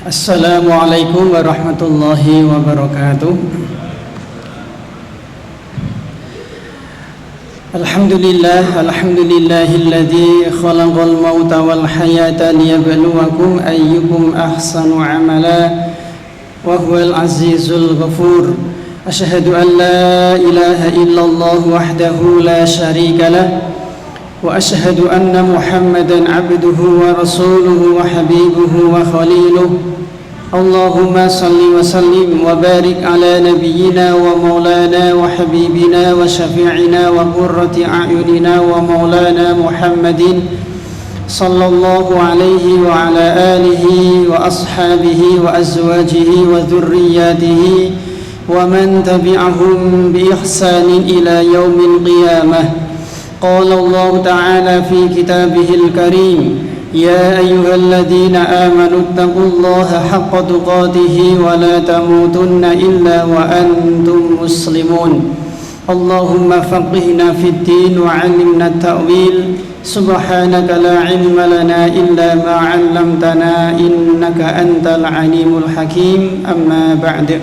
Assalamualaikum warahmatullahi wabarakatuh. Alhamdulillahilladzi khalaqal mauta wal hayata liyabluwakum ayyukum ahsanu amala wa huwal azizul ghafur. Asyhadu an la ilaha illallah wahdahu la syarika lah wa asyhadu anna Muhammadan abduhu wa rasuluhu wa habibuhu wa khaliluh. Allahumma salli wa sallim wa barik ala nabiyyina wa maulana wa habibina wa syafi'ina wa qurrati a'yunina wa maulana Muhammadin sallallahu alaihi wa ala alihi wa ashabihi wa azwajihi wa dhurriyyatihi wa man tabi'ahum bi ihsanin ila yaumil qiyamah. Qala Allah ta'ala fi kitabihil karim, ya ayyuhalladzina amanu taqullaha haqqa tuqatih wa la tamutunna illa wa antum muslimun. Allahumma faqihna fid din wa 'allimna at-ta'wil. Subhanaka la 'ilma lana illa ma 'allamtana innaka antal 'alimul hakim. Amma ba'd.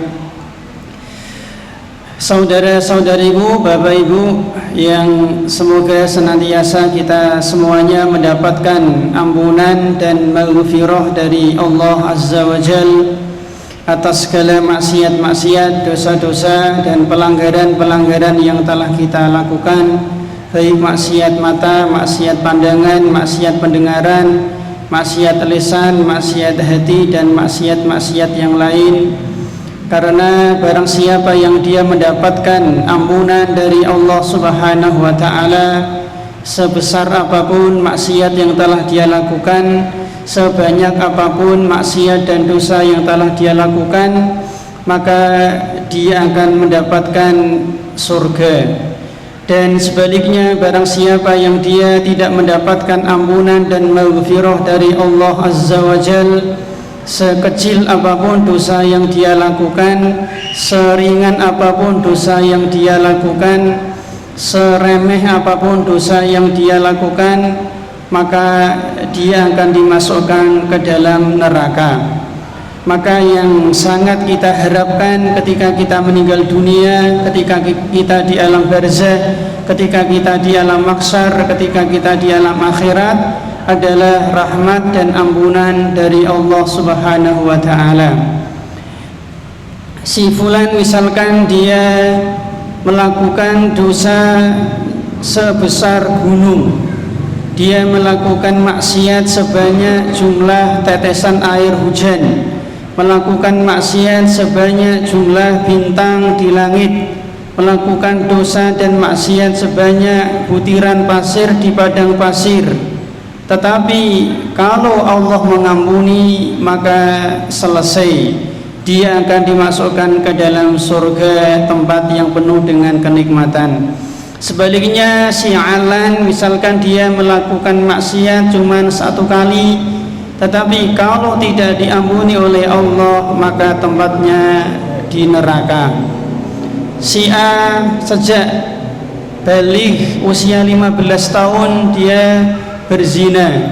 Saudara-saudariku, Bapak Ibu yang semoga senantiasa kita semuanya mendapatkan ampunan dan maghfirah dari Allah Azza wa Jal atas segala maksiat-maksiat, dosa-dosa dan pelanggaran-pelanggaran yang telah kita lakukan, baik maksiat mata, maksiat pandangan, maksiat pendengaran, maksiat lisan, maksiat hati dan maksiat-maksiat yang lain. Karena barang siapa yang dia mendapatkan ampunan dari Allah Subhanahu wa ta'ala, sebesar apapun maksiat yang telah dia lakukan, sebanyak apapun maksiat dan dosa yang telah dia lakukan, maka dia akan mendapatkan surga. Dan sebaliknya, barang siapa yang dia tidak mendapatkan ampunan dan maghfirah dari Allah Azza wa Jal, sekecil apapun dosa yang dia lakukan, seringan apapun dosa yang dia lakukan, seremeh apapun dosa yang dia lakukan, maka dia akan dimasukkan ke dalam neraka. Maka yang sangat kita harapkan ketika kita meninggal dunia, ketika kita di alam barzah, ketika kita di alam mahsyar, ketika kita di alam akhirat, adalah rahmat dan ampunan dari Allah Subhanahu wa ta'ala. Si fulan misalkan dia melakukan dosa sebesar gunung, dia melakukan maksiat sebanyak jumlah tetesan air hujan, melakukan maksiat sebanyak jumlah bintang di langit, melakukan dosa dan maksiat sebanyak butiran pasir di padang pasir. Tetapi kalau Allah mengampuni, maka selesai, dia akan dimasukkan ke dalam surga, tempat yang penuh dengan kenikmatan. Sebaliknya si alan misalkan dia melakukan maksiat cuma satu kali, tetapi kalau tidak diampuni oleh Allah, maka tempatnya di neraka. Si A sejak balik usia 15 tahun dia berzina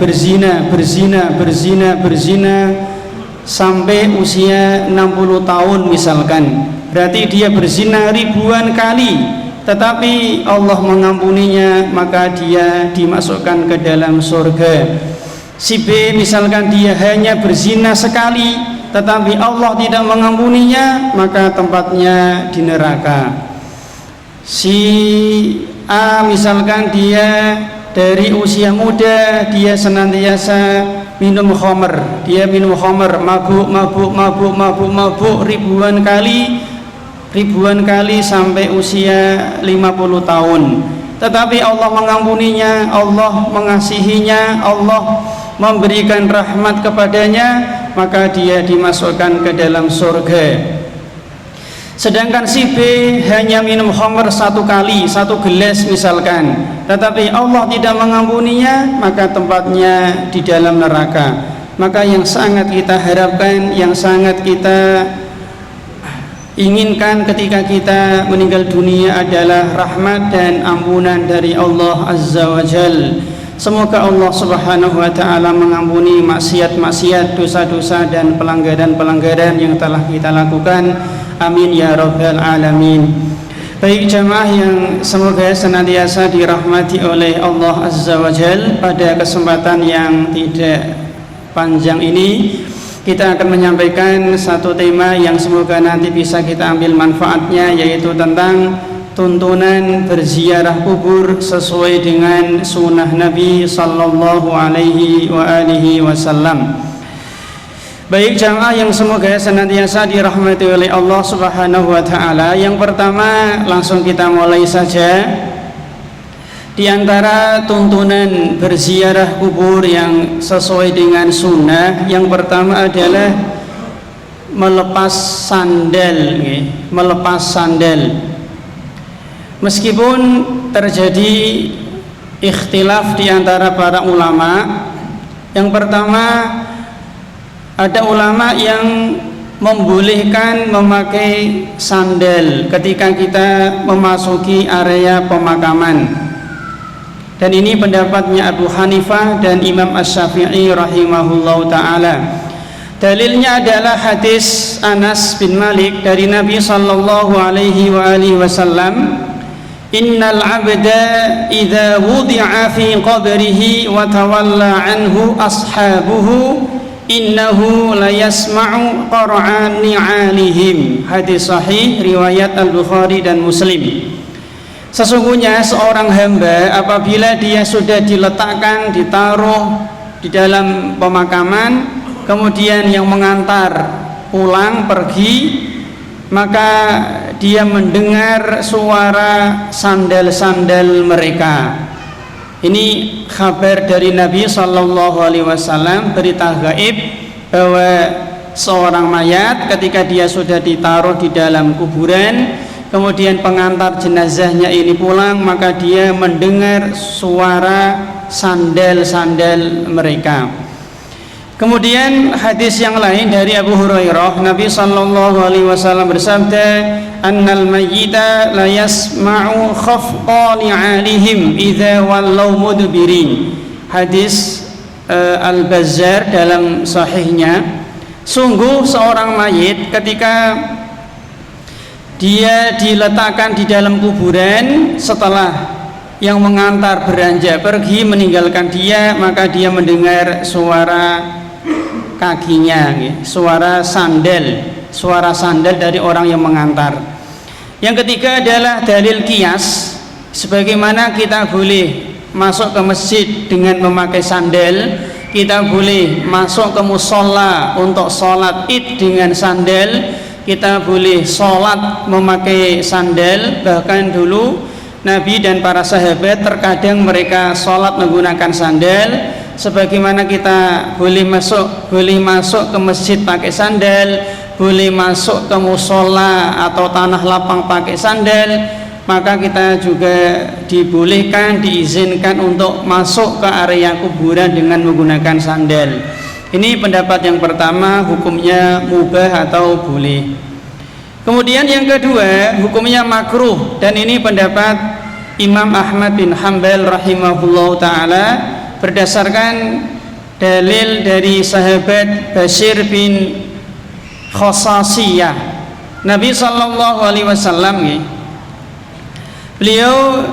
sampai usia 60 tahun misalkan. Berarti dia berzina ribuan kali, tetapi Allah mengampuninya, maka dia dimasukkan ke dalam surga. Si B misalkan dia hanya berzina sekali, tetapi Allah tidak mengampuninya, maka tempatnya di neraka. Si A misalkan dia dari usia muda dia senantiasa minum khamr, dia minum khamr, mabuk ribuan kali sampai usia 50 tahun. Tetapi Allah mengampuninya, Allah mengasihinya, Allah memberikan rahmat kepadanya, maka dia dimasukkan ke dalam surga. Sedangkan si B hanya minum khamr satu kali, satu gelas misalkan, tetapi Allah tidak mengampuninya, maka tempatnya di dalam neraka. Maka yang sangat kita harapkan, yang sangat kita inginkan ketika kita meninggal dunia adalah rahmat dan ampunan dari Allah Azza wa Jal. Semoga Allah Subhanahu wa taala mengampuni maksiat-maksiat, dosa-dosa dan pelanggaran-pelanggaran yang telah kita lakukan. Amin ya rabbal alamin. Baik jamaah yang semoga senantiasa dirahmati oleh Allah Azza wa Jal, pada kesempatan yang tidak panjang ini kita akan menyampaikan satu tema yang semoga nanti bisa kita ambil manfaatnya, yaitu tentang tuntunan berziarah kubur sesuai dengan sunnah Nabi sallallahu alaihi wa alihi wasallam. Baik jamaah yang semoga senantiasa dirahmati oleh Allah Subhanahu wa taala. Yang pertama, langsung kita mulai saja. Di antara tuntunan berziarah kubur yang sesuai dengan sunnah, yang pertama adalah melepas sandal, melepas sandal. Meskipun terjadi ikhtilaf di antara para ulama, yang pertama ada ulama yang membolehkan memakai sandal ketika kita memasuki area pemakaman, dan ini pendapatnya Abu Hanifah dan Imam Asy-Syafi'i rahimahullahu ta'ala. Dalilnya adalah hadis Anas bin Malik dari Nabi sallallahu alaihi wa alihi wasallam, innal abda idza wudi'a fi qabrihi wa tawalla anhu ashabuhu innahu la yasma'u qara'an ni'alihim. Hadis sahih riwayat Al-Bukhari dan Muslim. Sesungguhnya seorang hamba apabila dia sudah diletakkan, ditaruh di dalam pemakaman, kemudian yang mengantar pulang pergi, maka dia mendengar suara sandal-sandal mereka. Ini kabar dari Nabi sallallahu alaihi wasallam, berita gaib bahwa seorang mayat ketika dia sudah ditaruh di dalam kuburan, kemudian pengantar jenazahnya ini pulang, maka dia mendengar suara sandal-sandal mereka. Kemudian hadis yang lain dari Abu Hurairah, Nabi sallallahu alaihi wasallam bersabda, annal mayyita la yasma'u khafqa ni'alihim idza wallaw mudbirin. Hadis Al-Bazzar dalam sahihnya, sungguh seorang mayit ketika dia diletakkan di dalam kuburan, setelah yang mengantar beranjak pergi meninggalkan dia, maka dia mendengar suara kakinya, suara sandal dari orang yang mengantar. Yang ketiga adalah dalil qiyas, sebagaimana kita boleh masuk ke masjid dengan memakai sandal, kita boleh masuk ke musola untuk sholat id dengan sandal, kita boleh sholat memakai sandal. Bahkan dulu Nabi dan para sahabat terkadang mereka sholat menggunakan sandal, sebagaimana kita boleh masuk ke masjid pakai sandal, boleh masuk ke musola atau tanah lapang pakai sandal, maka kita juga dibolehkan, diizinkan untuk masuk ke area kuburan dengan menggunakan sandal. Ini pendapat yang pertama, hukumnya mubah atau boleh. Kemudian yang kedua, hukumnya makruh, dan ini pendapat Imam Ahmad bin Hanbal rahimahullahu ta'ala berdasarkan dalil dari sahabat Bashir bin Khosasiyah. Nabi sallallahu alaihi wasallam, beliau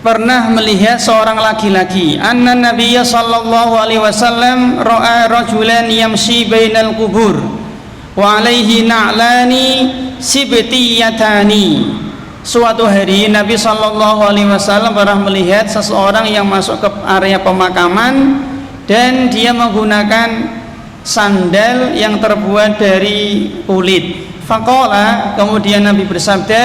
pernah melihat seorang laki-laki, anna Nabiyya sallallahu alaihi wasallam ra'a rajulan yamshi bainal kubur wa alaihi na'lani sibtiyatani. Suatu hari Nabi sallallahu alaihi wasallam pernah melihat seseorang yang masuk ke area pemakaman dan dia menggunakan sandal yang terbuat dari kulit. Faqala, kemudian Nabi bersabda,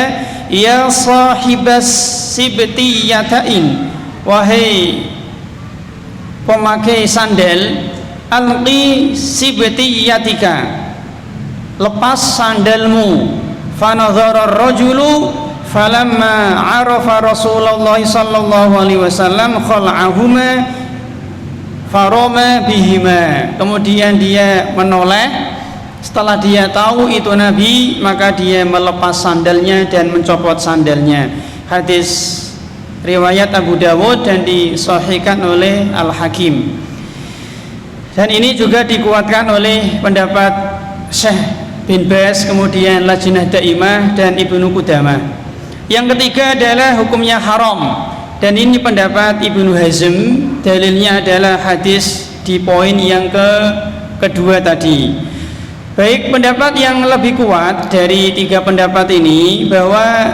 ya sahibas sibtiyatain, wahai pemakai sandal, alqi sibtiyatika, lepas sandalmu. Fanadhara ar-rajulu falamma arafa Rasulullah sallallahu alaihi wasallam khal'ahuma farama bihima. Kemudian dia menoleh, setelah dia tahu itu Nabi, maka dia melepas sandalnya dan mencopot sandalnya. Hadis riwayat Abu Dawud dan disahihkan oleh Al-Hakim. Dan ini juga dikuatkan oleh pendapat Syekh bin Baz, kemudian Lajnah Daimah dan Ibnu Qudamah. Yang ketiga adalah hukumnya haram, dan ini pendapat Ibnu Hazm. Dalilnya adalah hadis di poin yang kedua tadi. Baik, pendapat yang lebih kuat dari tiga pendapat ini bahwa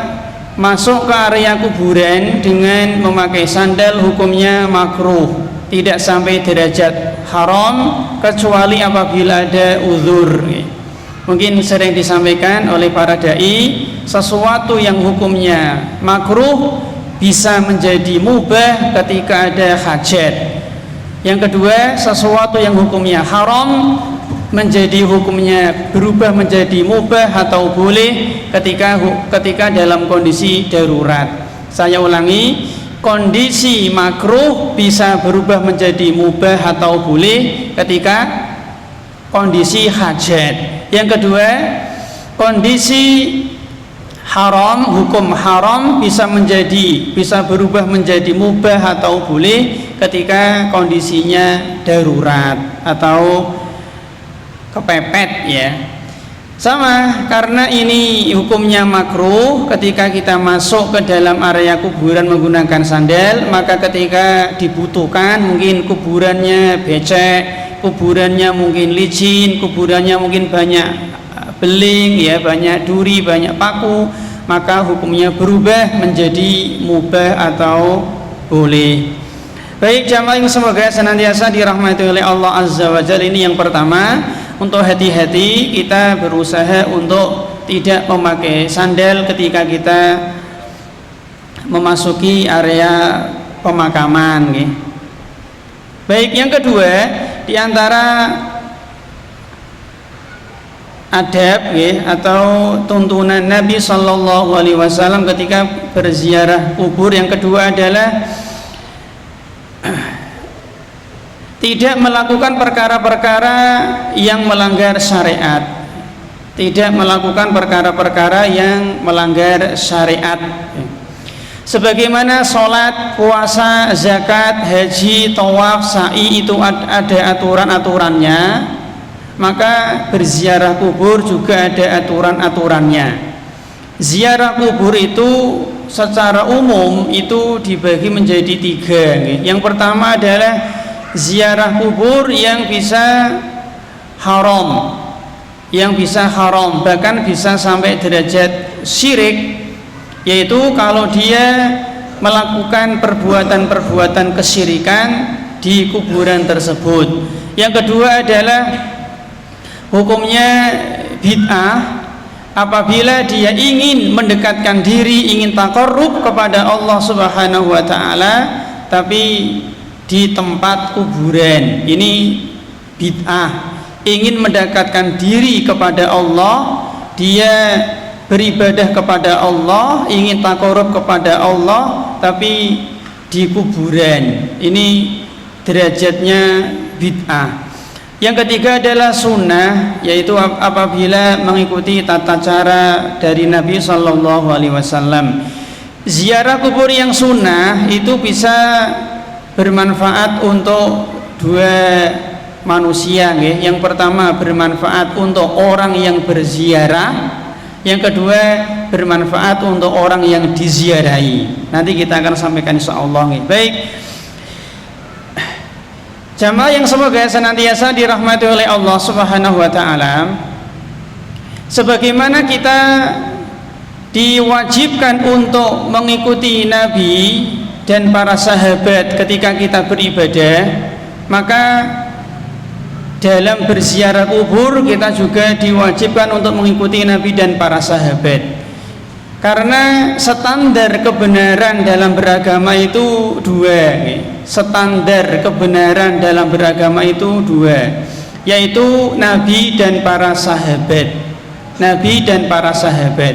masuk ke area kuburan dengan memakai sandal hukumnya makruh, tidak sampai derajat haram kecuali apabila ada uzur. Mungkin sering disampaikan oleh para dai, sesuatu yang hukumnya makruh bisa menjadi mubah ketika ada hajat. Yang kedua, sesuatu yang hukumnya haram menjadi hukumnya berubah menjadi mubah atau boleh ketika dalam kondisi darurat. Saya ulangi, kondisi makruh bisa berubah menjadi mubah atau boleh ketika kondisi hajat. Yang kedua, kondisi haram, hukum haram bisa berubah menjadi mubah atau boleh ketika kondisinya darurat atau kepepet, ya. Sama, karena ini hukumnya makruh ketika kita masuk ke dalam area kuburan menggunakan sandal, maka ketika dibutuhkan, mungkin kuburannya becek, kuburannya mungkin licin, kuburannya mungkin banyak beling, ya, banyak duri, banyak paku, maka hukumnya berubah menjadi mubah atau boleh. Baik jamaah yang semoga senantiasa dirahmati oleh Allah Azza wa Jalla, ini yang pertama. Untuk hati-hati kita berusaha untuk tidak memakai sandal ketika kita memasuki area pemakaman. Baik, yang kedua, di antara adab atau tuntunan Nabi Sallallahu Alaihi Wasallam ketika berziarah kubur, yang kedua adalah tidak melakukan perkara-perkara yang melanggar syariat. Tidak melakukan perkara-perkara yang melanggar syariat. Sebagaimana sholat, puasa, zakat, haji, tawaf, sa'i itu ada aturan-aturannya, maka berziarah kubur juga ada aturan-aturannya. Ziarah kubur itu secara umum itu dibagi menjadi tiga. Yang pertama adalah ziarah kubur yang bisa haram, bahkan bisa sampai derajat syirik, yaitu kalau dia melakukan perbuatan-perbuatan kesyirikan di kuburan tersebut. Yang kedua adalah hukumnya bid'ah apabila dia ingin mendekatkan diri, ingin taqarrub kepada Allah Subhanahu wa taala tapi di tempat kuburan. Ini bid'ah. Ingin mendekatkan diri kepada Allah, dia beribadah kepada Allah, ingin taqarrub kepada Allah tapi di kuburan. Ini derajatnya bid'ah. Yang ketiga adalah sunnah, yaitu apabila mengikuti tata cara dari Nabi Sallallahu Alaihi Wasallam. Ziarah kubur yang sunnah itu bisa bermanfaat untuk dua manusia. Yang pertama bermanfaat untuk orang yang berziarah, yang kedua bermanfaat untuk orang yang diziarahi. Nanti kita akan sampaikan insyaallah. Baik jamaah yang semoga senantiasa dirahmati oleh Allah Subhanahu wa taala, sebagaimana kita diwajibkan untuk mengikuti Nabi dan para sahabat ketika kita beribadah, maka dalam berziarah kubur kita juga diwajibkan untuk mengikuti Nabi dan para sahabat, karena standar kebenaran dalam beragama itu dua. Standar kebenaran dalam beragama itu dua, yaitu Nabi dan para sahabat. Nabi dan para sahabat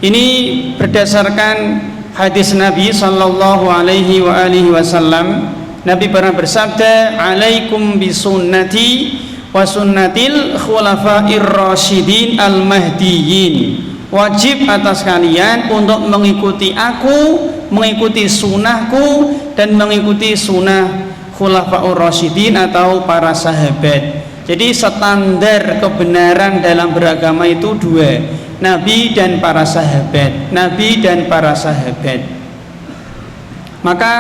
ini berdasarkan hadis Nabi Sallallahu Alaihi Wasallam. Nabi pernah bersabda, "Alaikum bisunnati wa sunnatil khulafair rasyidin al mahdiyyin." Wajib atas kalian untuk mengikuti aku mengikuti sunnahku dan mengikuti sunnah Khulafaur Rasyidin atau para sahabat. Jadi standar kebenaran dalam beragama itu dua, Nabi dan para sahabat. Nabi dan para sahabat. Maka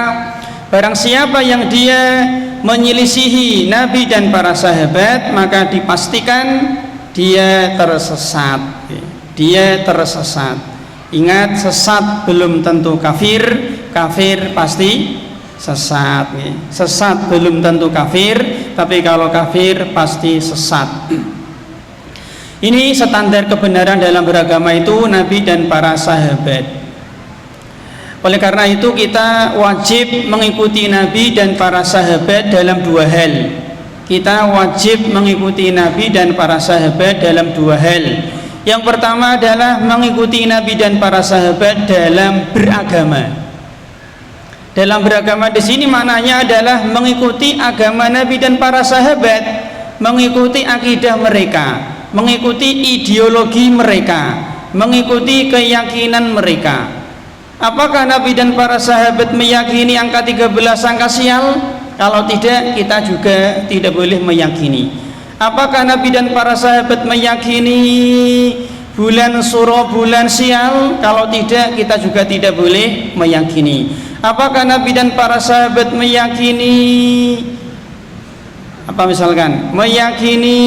barang siapa yang dia menyelisihi Nabi dan para sahabat, maka dipastikan dia tersesat. Dia tersesat. Ingat, sesat belum tentu kafir, kafir pasti sesat. Sesat belum tentu kafir, tapi kalau kafir pasti sesat. Ini standar kebenaran dalam beragama itu Nabi dan para sahabat. Oleh karena itu kita wajib mengikuti Nabi dan para sahabat dalam dua hal. Kita wajib mengikuti Nabi dan para sahabat dalam dua hal. Yang pertama adalah mengikuti Nabi dan para sahabat dalam beragama. Dalam beragama di sini maknanya adalah mengikuti agama Nabi dan para sahabat, mengikuti akidah mereka, mengikuti ideologi mereka, mengikuti keyakinan mereka. Apakah Nabi dan para sahabat meyakini angka 13 angka sial? Kalau tidak, kita juga tidak boleh meyakini. Apakah Nabi dan para sahabat meyakini bulan suro, bulan sial? Kalau tidak, kita juga tidak boleh meyakini. Apakah Nabi dan para sahabat meyakini apa misalkan? Meyakini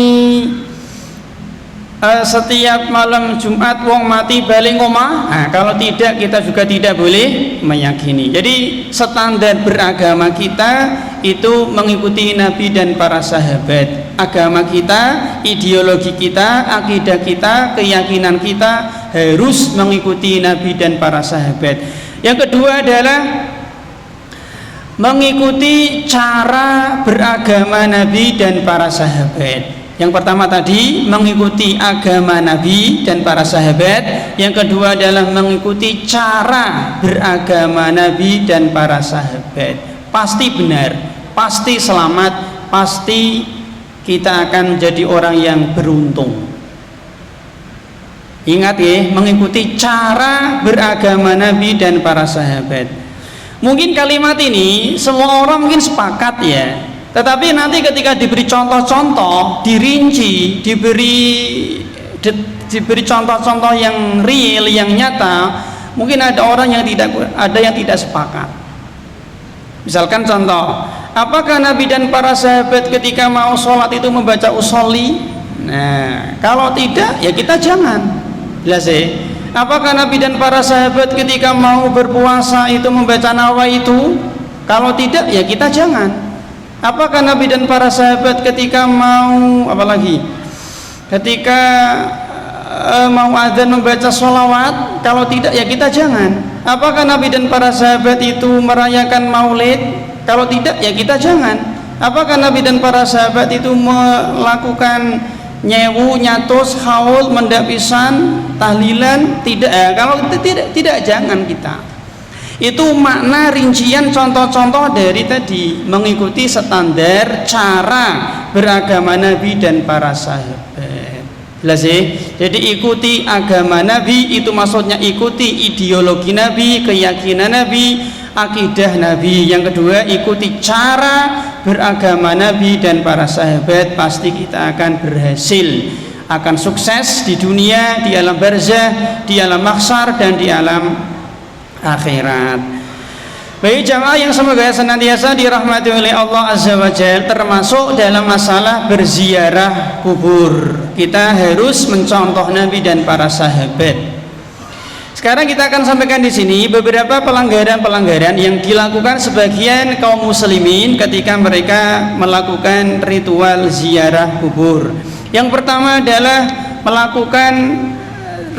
setiap malam Jumat wong mati balik omah? Nah, kalau tidak, kita juga tidak boleh meyakini. Jadi standar beragama kita itu mengikuti Nabi dan para sahabat. Agama kita, ideologi kita, akidah kita, keyakinan kita harus mengikuti Nabi dan para sahabat. Yang kedua adalah mengikuti cara beragama Nabi dan para sahabat. Yang pertama tadi mengikuti agama Nabi dan para sahabat. Yang kedua adalah mengikuti cara beragama Nabi dan para sahabat. Pasti benar, pasti selamat, pasti kita akan menjadi orang yang beruntung. Ingat ya, mengikuti cara beragama Nabi dan para sahabat. Mungkin kalimat ini semua orang mungkin sepakat ya, tetapi nanti ketika diberi contoh-contoh, dirinci, diberi contoh-contoh yang real, yang nyata, mungkin ada orang yang tidak sepakat. Misalkan contoh, apakah Nabi dan para sahabat ketika mau sholat itu membaca usolli? Nah, kalau tidak, ya kita jangan. Jelas ya? Apakah Nabi dan para sahabat ketika mau berpuasa itu membaca nawaitu? Kalau tidak, ya kita jangan. Apakah Nabi dan para sahabat ketika mau ketika mau adzan membaca sholawat? Kalau tidak, ya kita jangan. Apakah Nabi dan para sahabat itu merayakan maulid? Kalau tidak, ya kita jangan. Apakah Nabi dan para sahabat itu melakukan nyewu, nyatus, haul, mendapisan, tahlilan? Tidak ya. Kalau tidak jangan kita. Itu makna rincian contoh-contoh dari tadi, mengikuti standar cara beragama Nabi dan para sahabat. Jelas ya? Jadi ikuti agama Nabi itu maksudnya ikuti ideologi Nabi, keyakinan Nabi, akidah Nabi. Yang kedua, ikuti cara beragama Nabi dan para sahabat. Pasti kita akan berhasil, akan sukses di dunia, di alam barzah, di alam mahsyar, dan di alam akhirat. Baik jamaah yang semoga senantiasa dirahmati oleh Allah Azza wa Jalla, termasuk dalam masalah berziarah kubur, kita harus mencontoh Nabi dan para sahabat. Sekarang kita akan sampaikan di sini beberapa pelanggaran-pelanggaran yang dilakukan sebagian kaum muslimin ketika mereka melakukan ritual ziarah kubur. Yang pertama adalah melakukan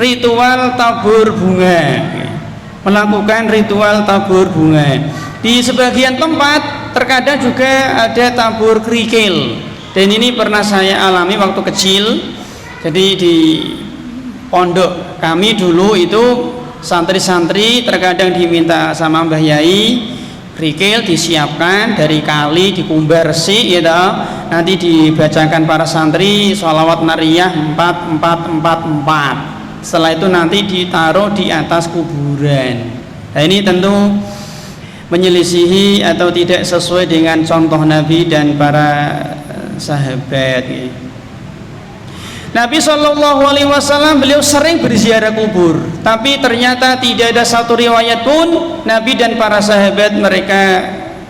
ritual tabur bunga. Melakukan ritual tabur bunga. Di sebagian tempat terkadang juga ada tabur kerikil, dan ini pernah saya alami waktu kecil. Jadi di pondok kami dulu itu santri-santri terkadang diminta sama Mbah Yai kerikil disiapkan dari kali, dikumbar resik gitu. Nanti dibacakan para santri sholawat nariyah 4444. Setelah itu nanti ditaruh di atas kuburan. Nah, ini tentu menyelisihi atau tidak sesuai dengan contoh Nabi dan para sahabat. Nabi SAW beliau sering berziarah kubur, tapi ternyata tidak ada satu riwayat pun Nabi dan para sahabat mereka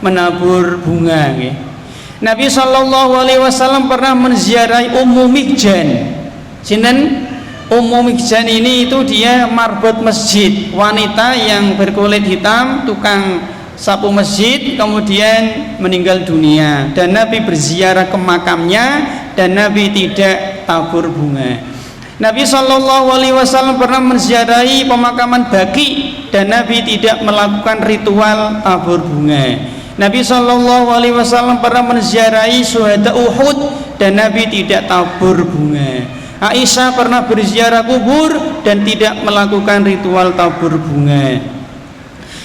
menabur bunga. Nabi SAW pernah menziarahi Ummu Mihjan. Sinten? Ummu Mihjan ini itu dia marbot masjid, wanita yang berkulit hitam, tukang sapu masjid, kemudian meninggal dunia, dan Nabi berziarah ke makamnya dan Nabi tidak tabur bunga. Nabi SAW pernah menziarahi pemakaman Baqi dan Nabi tidak melakukan ritual tabur bunga. Nabi SAW pernah menziarahi syuhada Uhud dan Nabi tidak tabur bunga. Aisyah pernah berziarah kubur dan tidak melakukan ritual tabur bunga.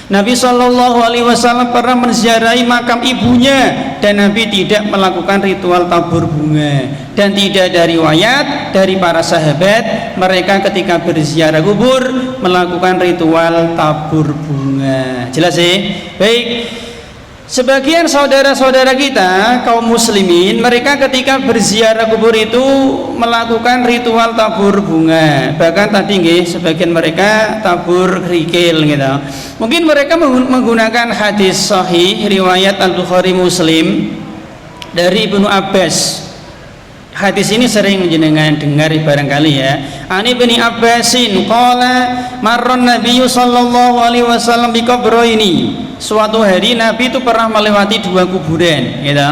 Nabi SAW pernah menziarahi makam ibunya dan Nabi tidak melakukan ritual tabur bunga, dan tidak ada riwayat dari para sahabat mereka ketika berziarah kubur melakukan ritual tabur bunga. Jelas sih? Baik. Sebagian saudara-saudara kita kaum muslimin, mereka ketika berziarah kubur itu melakukan ritual tabur bunga. Bahkan tadi nggih, sebagian mereka tabur kerikil gitu. Mungkin mereka menggunakan hadis sahih riwayat Al-Bukhari Muslim dari Ibnu Abbas. Hadis ini sering jenengan dengar barangkali ya. Ani bin Abbasin qala marron Nabi sallallahu alaihi wasallam bi qabraini. Suatu hari Nabi itu pernah melewati dua kuburan, gitu.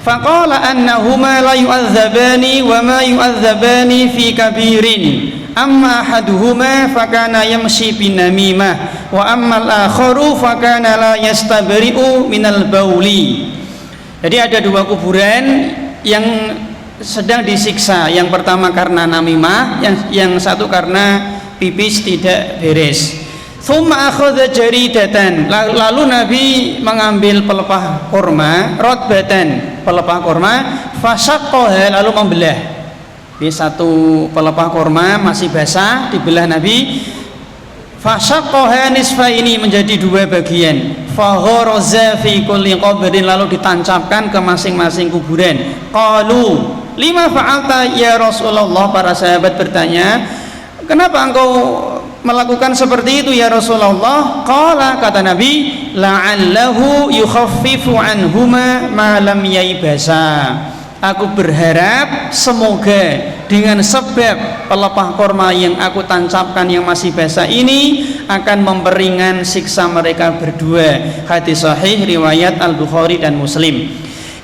Faqala annahuma la yu'adzabani wa ma yu'adzabani fi kabirin. Amma ahaduhuma fakana yamshi bin namimah wa amma al-akharu fakana la yastabri'u minal bauli. Jadi ada dua kuburan yang sedang disiksa. Yang pertama karena namimah, yang satu karena pipis tidak beres. Thumma akhadha jaridatan, lalu Nabi mengambil pelepah kurma, rotbatan, pelepah kurma, fasaqqaha, lalu membelah. Di satu pelepah kurma masih basah, dibelah Nabi, fasaqqaha nisfaini, menjadi dua bagian, fagharaza fi kulli qabrin, lalu ditancapkan ke masing-masing kuburan. Qalu lima fa'alta ya Rasulullah, para sahabat bertanya, kenapa engkau melakukan seperti itu ya Rasulullah? Qala, kata Nabi, la'allahu yukhaffifu anhuma ma lam yaibasa. Aku berharap semoga dengan sebab pelepah korma yang aku tancapkan yang masih basah ini akan memperingan siksa mereka berdua. Hadis sahih riwayat Al-Bukhari dan Muslim.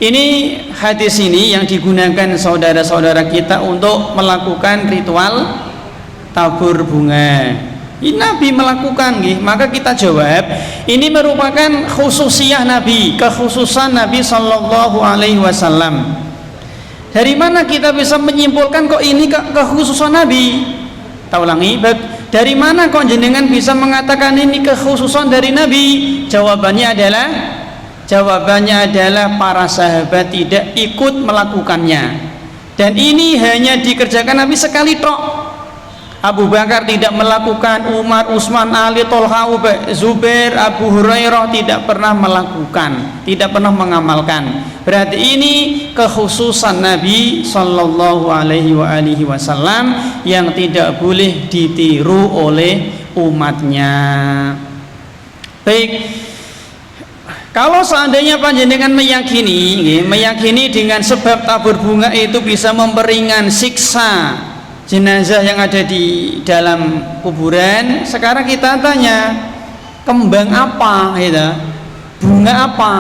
Ini hadis ini yang digunakan saudara-saudara kita untuk melakukan ritual tabur bunga. Ini Nabi melakukan, maka kita jawab ini merupakan khususiyah Nabi, kekhususan Nabi Sallallahu Alaihi Wasallam. Dari mana kita bisa menyimpulkan kok ini kekhususan Nabi? Kita ulangi, dari mana kok jenengan bisa mengatakan ini kekhususan dari Nabi? Jawabannya adalah para sahabat tidak ikut melakukannya, dan ini hanya dikerjakan Nabi sekali tok. Abu Bakar tidak melakukan, Umar, Utsman, Ali, Tolha, Zubair, Abu Hurairah tidak pernah melakukan, tidak pernah mengamalkan. Berarti ini kekhususan Nabi Sallallahu Alaihi Wasallam yang tidak boleh ditiru oleh umatnya. Baik, kalau seandainya panjenengan meyakini dengan sebab tabur bunga itu bisa memperingan siksa jenazah yang ada di dalam kuburan, sekarang kita tanya, kembang apa, gitu, bunga apa?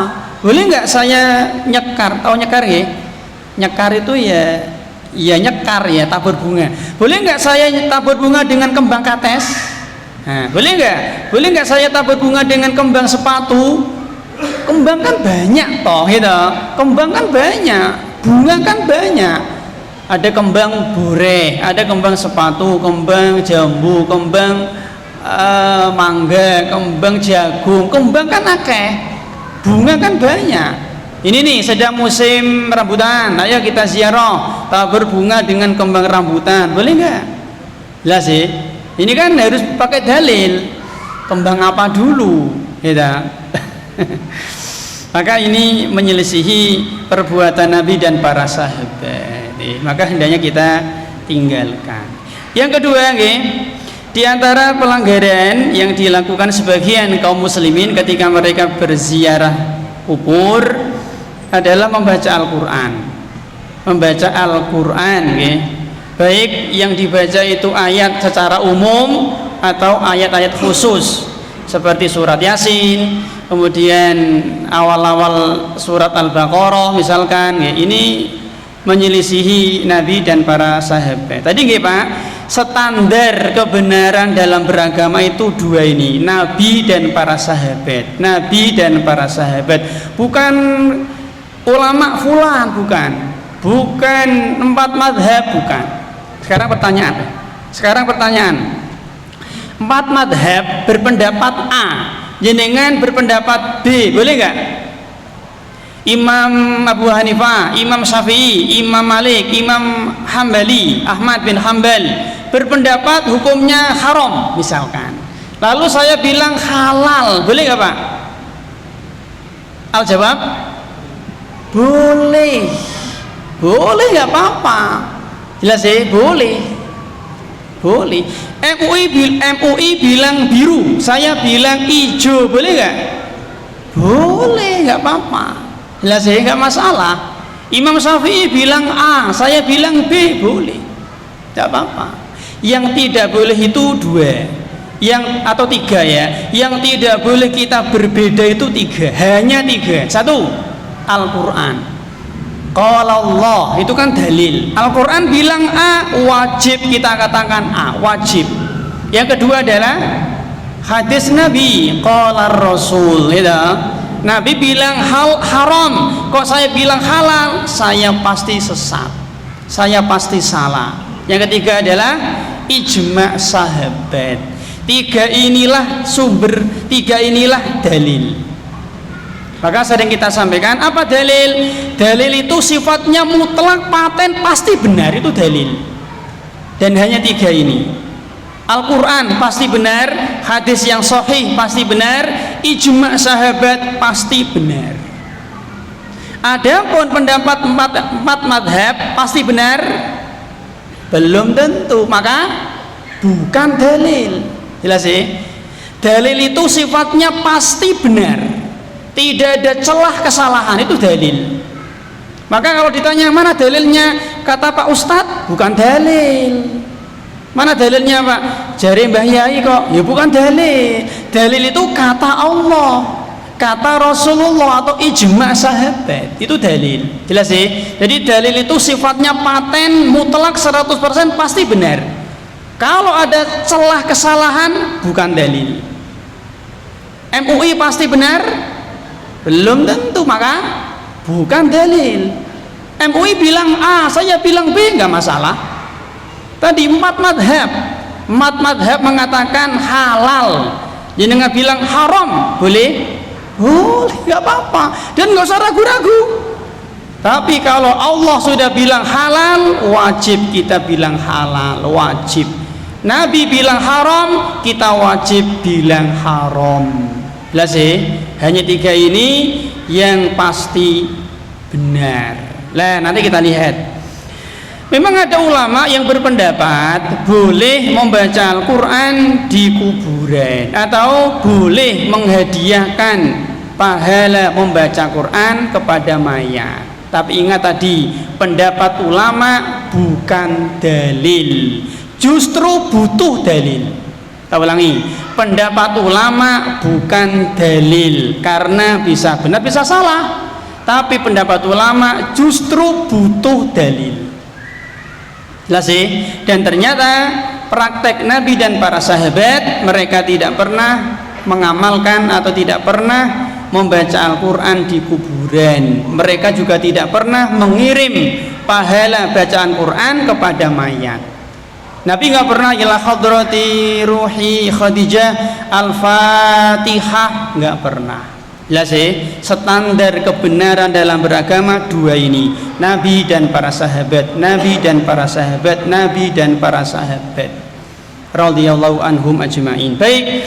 Boleh nggak saya nyekar? Tahu nyekar ya? Nyekar itu ya nyekar ya, tabur bunga. Boleh nggak saya tabur bunga dengan kembang kates? Nah, boleh nggak? Boleh nggak saya tabur bunga dengan kembang sepatu? Kembang kan banyak toh, gitu. Kembang kan banyak, bunga kan banyak. Ada kembang boreh, ada kembang sepatu, kembang jambu, kembang mangga, kembang jagung, kembang kan akeh, bunga kan banyak. Ini nih sedang musim rambutan, ayo kita ziarah tabur bunga dengan kembang rambutan, boleh nggak? Jelas sih, ini kan harus pakai dalil. kembang apa dulu, ya. Maka ini menyelisihi perbuatan Nabi dan para sahabat. Maka hendaknya kita tinggalkan. Yang kedua, di antara pelanggaran yang dilakukan sebagian kaum muslimin ketika mereka berziarah kubur adalah membaca Al-Quran. Membaca Al-Quran, baik yang dibaca itu ayat secara umum atau ayat-ayat khusus seperti surat Yasin, kemudian awal-awal surat Al-Baqarah misalkan, ini menyelisihi Nabi dan para sahabat. Tadi Pak, standar kebenaran dalam beragama itu dua ini, Nabi dan para sahabat. Nabi dan para sahabat, bukan ulama fulan, bukan 4 madhab, bukan. Sekarang pertanyaan, 4 madhab berpendapat A, jenengan berpendapat B, boleh nggak? Imam Abu Hanifah, Imam Syafi'i, Imam Malik, Imam Hambali, Ahmad bin Hambal berpendapat hukumnya haram misalkan, lalu saya bilang halal, boleh nggak Pak? Al-jawab boleh nggak apa-apa, jelas ya, boleh. MUI bilang biru, saya bilang hijau, boleh nggak? Boleh, nggak apa-apa, jelas ya, nggak masalah. Imam Syafi'i bilang A, saya bilang B, boleh, nggak apa-apa. Yang tidak boleh itu 2, atau 3 ya. Yang tidak boleh kita berbeda itu 3, hanya 3. 1, Al-Quran. Qala Allah, itu kan dalil. Al-Quran bilang A, wajib kita katakan A, wajib. Yang kedua adalah hadis Nabi, qala Rasul, Nabi bilang haram, kok saya bilang halal, saya pasti sesat, saya pasti salah. Yang ketiga adalah ijma' sahabat. 3 inilah sumber, 3 inilah dalil. Maka sering kita sampaikan, apa dalil? Dalil itu sifatnya mutlak, paten, pasti benar, itu dalil. Dan hanya 3 ini. Al-Quran pasti benar, hadis yang sahih pasti benar, ijma' sahabat pasti benar. Adapun pendapat 4 madhab pasti benar, belum tentu, maka bukan dalil. Jelas ya? Dalil itu sifatnya pasti benar, tidak ada celah kesalahan, itu dalil. Maka kalau ditanya mana dalilnya, kata Pak Ustadz, bukan dalil. Mana dalilnya Pak? Jari Mbah Yai kok, ya bukan dalil. Dalil itu kata Allah, kata Rasulullah, atau ijma' sahabat, itu dalil. Jelas sih? Jadi dalil itu sifatnya paten, mutlak, 100% pasti benar. Kalau ada celah kesalahan, bukan dalil. MUI pasti benar? Belum tentu, maka bukan dalil. MUI bilang A, saya bilang B, nggak masalah. Tadi 4 madhab mengatakan halal, jenengan bilang haram, boleh? Boleh, nggak apa-apa, dan nggak usah ragu-ragu. Tapi kalau Allah sudah bilang halal, wajib kita bilang halal, wajib. Nabi bilang haram, kita wajib bilang haram. Jelas sih? Hanya 3 ini yang pasti benar. Lah, nanti kita lihat. Memang ada ulama yang berpendapat boleh membaca Al-Quran di kuburan, atau boleh menghadiahkan pahala membaca Quran kepada mayat. Tapi ingat tadi, pendapat ulama bukan dalil, justru butuh dalil. Kita ulangi, pendapat ulama bukan dalil, karena bisa benar bisa salah, tapi pendapat ulama justru butuh dalil. Jelas sih? Dan ternyata praktek Nabi dan para sahabat, mereka tidak pernah mengamalkan atau tidak pernah membaca Al-Quran di kuburan. Mereka juga tidak pernah mengirim pahala bacaan Quran kepada mayat. Nabi nggak pernah ila hadrati ruhi Khadijah Al-Fatihah, nggak pernah. Jelas sih? Standar kebenaran dalam beragama 2 ini, Nabi dan para sahabat, Nabi dan para sahabat, Nabi dan para sahabat radhiyallahu anhum ajma'in. Baik,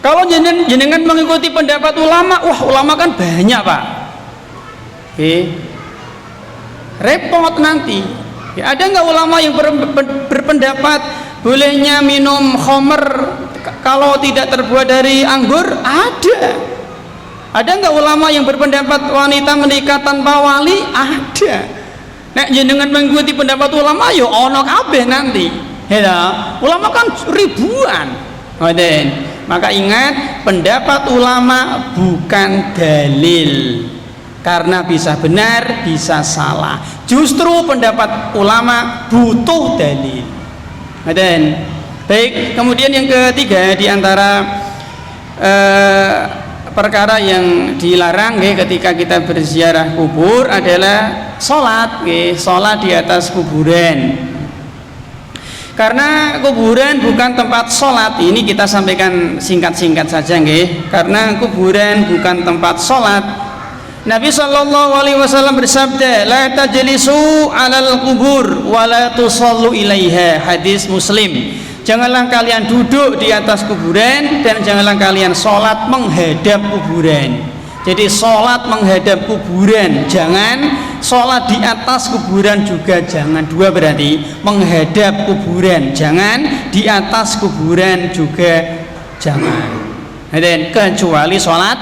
Kalau jenengan mengikuti pendapat ulama, wah ulama kan banyak Pak. Repot nanti. Ada nggak ulama yang berpendapat bolehnya minum khamr kalau tidak terbuat dari anggur? Ada. Ada nggak ulama yang berpendapat wanita menikah tanpa wali? Ada. Nek jenengan mengikuti pendapat ulama, yo ono kabeh nanti. Ya, ulama kan ribuan. Maka ingat, pendapat ulama bukan dalil. Karena bisa benar, bisa salah. Justru pendapat ulama butuh dalil. Baik, kemudian yang ketiga di antara perkara yang dilarang ketika kita berziarah kubur adalah sholat di atas kuburan. Karena kuburan bukan tempat sholat, ini kita sampaikan singkat-singkat saja karena kuburan bukan tempat sholat. Nabi SAW bersabda, la tajlisu alal kubur wa la tusallu ilaiha, hadis Muslim. Janganlah kalian duduk di atas kuburan dan janganlah kalian sholat menghadap kuburan. Jadi sholat menghadap kuburan jangan, sholat di atas kuburan juga jangan. Dua berarti, menghadap kuburan jangan, di atas kuburan juga jangan. Dan kecuali sholat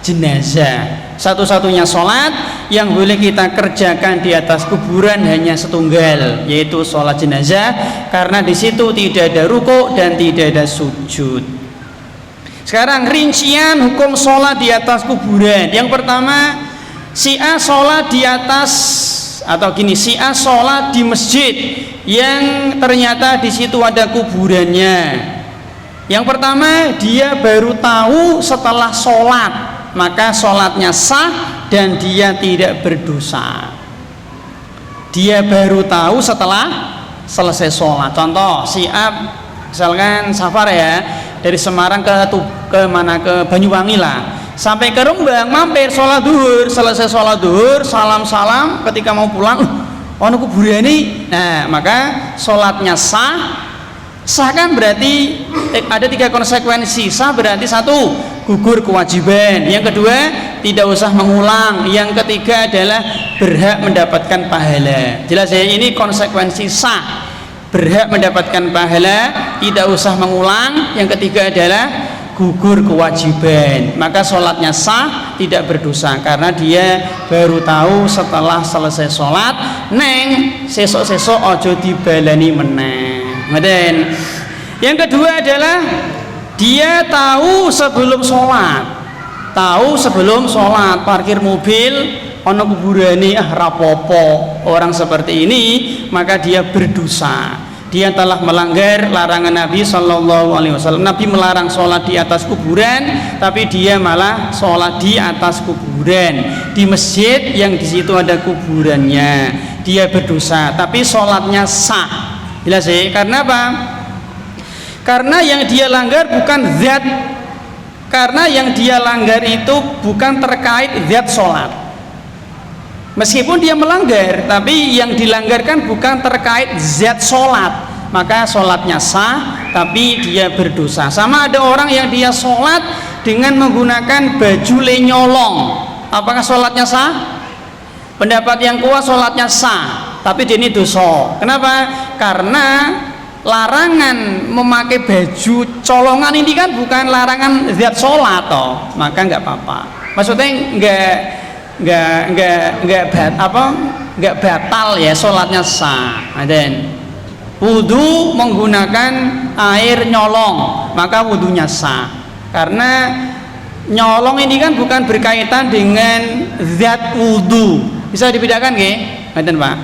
jenazah. Satu-satunya sholat yang boleh kita kerjakan di atas kuburan hanya setunggal, yaitu sholat jenazah, karena di situ tidak ada rukuk dan tidak ada sujud. Sekarang rincian hukum sholat di atas kuburan. Yang pertama, si A sholat di atas, atau gini, si A sholat di masjid yang ternyata di situ ada kuburannya. Yang pertama, dia baru tahu setelah sholat, maka sholatnya sah dan dia tidak berdosa. Dia baru tahu setelah selesai sholat. Contoh, si A misalkan safar ya, dari Semarang ke Banyuwangi lah, sampai ke Rembang, mampir sholat duhur. Selesai sholat duhur, salam-salam, ketika mau pulang, ono kuburan ini. Nah, maka sholatnya sah. Sah kan berarti ada 3 konsekuensi. Sah berarti 1, gugur kewajiban. Yang kedua, tidak usah mengulang. Yang ketiga adalah berhak mendapatkan pahala. Jelas ya, ini konsekuensi sah. Berhak mendapatkan pahala, tidak usah mengulang. Yang ketiga adalah gugur kewajiban. Maka sholatnya sah, tidak berdosa, karena dia baru tahu setelah selesai sholat. Neng sesok-sesok ojo dibalani meneng. Yang kedua adalah dia tahu sebelum sholat, parkir mobil ono kuburane, rapopo. Orang seperti ini maka dia berdosa. Dia telah melanggar larangan Nabi SAW. Nabi melarang sholat di atas kuburan, tapi dia malah sholat di atas kuburan di masjid yang di situ ada kuburannya. Dia berdosa, tapi sholatnya sah. Jelas ya? Karena apa? Karena yang dia langgar bukan zat. Karena yang dia langgar itu bukan terkait zat sholat. Meskipun dia melanggar, tapi yang dilanggarkan bukan terkait zat sholat, maka sholatnya sah, tapi dia berdosa. Sama ada orang yang dia sholat dengan menggunakan baju lenyolong, apakah sholatnya sah? Pendapat yang kuat sholatnya sah, tapi dia ini dosa. Kenapa? Karena larangan memakai baju colongan ini kan bukan larangan zat sholat toh, maka nggak apa-apa. Maksudnya nggak batal ya, sholatnya sah. Dan wudu menggunakan air nyolong, maka wudunya sah, karena nyolong ini kan bukan berkaitan dengan zat wudu. Bisa dibedakan nggih? Ngeten Pak.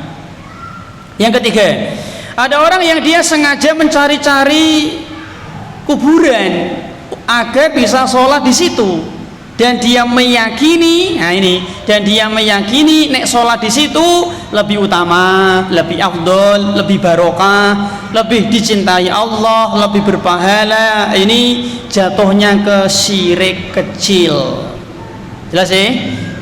Yang ketiga, ada orang yang dia sengaja mencari-cari kuburan agar bisa sholat di situ, dan dia meyakini, dan dia meyakini nek sholat di situ lebih utama, lebih afdol, lebih barokah, lebih dicintai Allah, lebih berpahala. Ini jatuhnya ke syirik kecil. Jelas ya?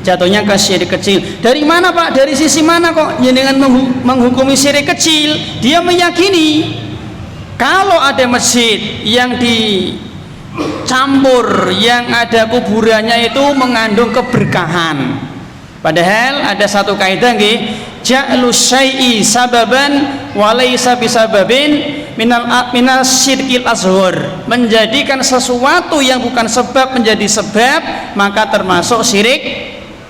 Jatuhnya ke syirik kecil. Dari mana Pak? Dari sisi mana kok jenengan menghukumi syirik kecil? Dia meyakini kalau ada masjid yang dicari campur yang ada kuburannya itu mengandung keberkahan. Padahal ada satu kaidah nggih, ja'lu syai'i sababan wa laysa bisababin minal syirkil azhar. Menjadikan sesuatu yang bukan sebab menjadi sebab maka termasuk syirik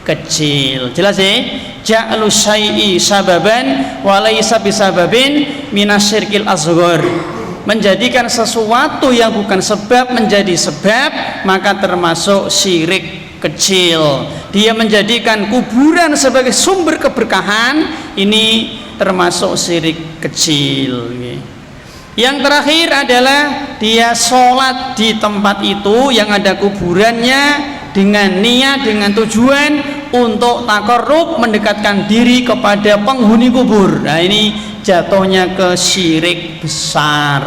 kecil. Jelas ya? Ja'lu syai'i sababan wa laysa bisababin minas syirkil azhar. Menjadikan sesuatu yang bukan sebab menjadi sebab maka termasuk syirik kecil. Dia menjadikan kuburan sebagai sumber keberkahan, ini termasuk syirik kecil. Yang terakhir adalah dia sholat di tempat itu yang ada kuburannya dengan niat, dengan tujuan untuk takarrub, mendekatkan diri kepada penghuni kubur. Nah, ini jatuhnya ke syirik besar,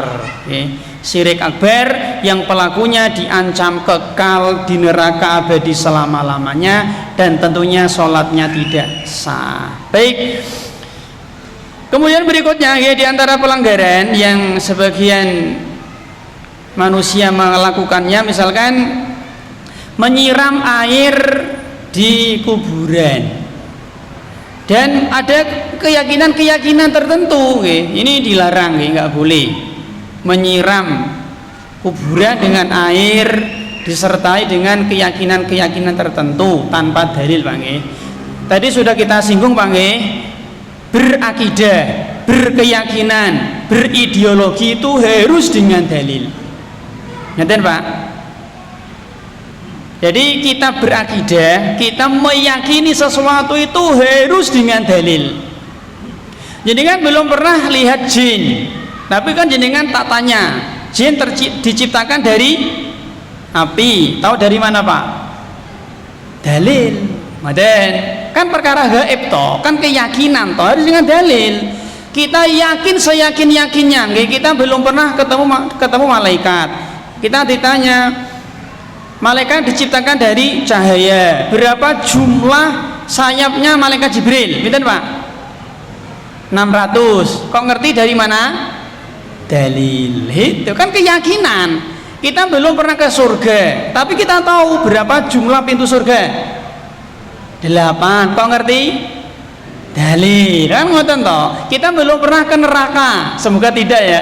syirik akbar yang pelakunya diancam kekal di neraka abadi selama-lamanya, dan tentunya sholatnya tidak sah. Baik, kemudian berikutnya ya, di antara pelanggaran yang sebagian manusia melakukannya, misalkan menyiram air di kuburan. Dan ada keyakinan-keyakinan tertentu, ini dilarang, nggak boleh menyiram kuburan dengan air disertai dengan keyakinan-keyakinan tertentu tanpa dalil, Pak. Tadi sudah kita singgung, Pak. Berakidah, berkeyakinan, berideologi itu harus dengan dalil. Ngerti, Pak? Jadi kita berakidah, kita meyakini sesuatu itu harus dengan dalil. Jenengan belum pernah lihat jin, tapi kan jenengan tak tanya, jin diciptakan dari api, tahu dari mana, Pak? Dalil. Maden, kan perkara gaib toh, kan keyakinan toh, harus dengan dalil. Kita yakin seyakin-yakinnya, kita belum pernah ketemu malaikat. Kita ditanya, malaikat diciptakan dari cahaya. Berapa jumlah sayapnya malaikat Jibril? Pinten, Pak? 600. Kok ngerti dari mana? Dalil. Itu kan keyakinan. Kita belum pernah ke surga, tapi kita tahu berapa jumlah pintu surga. 8. Kok ngerti? Dalil. Kan ngoten toh. Kita belum pernah ke neraka. Semoga tidak ya.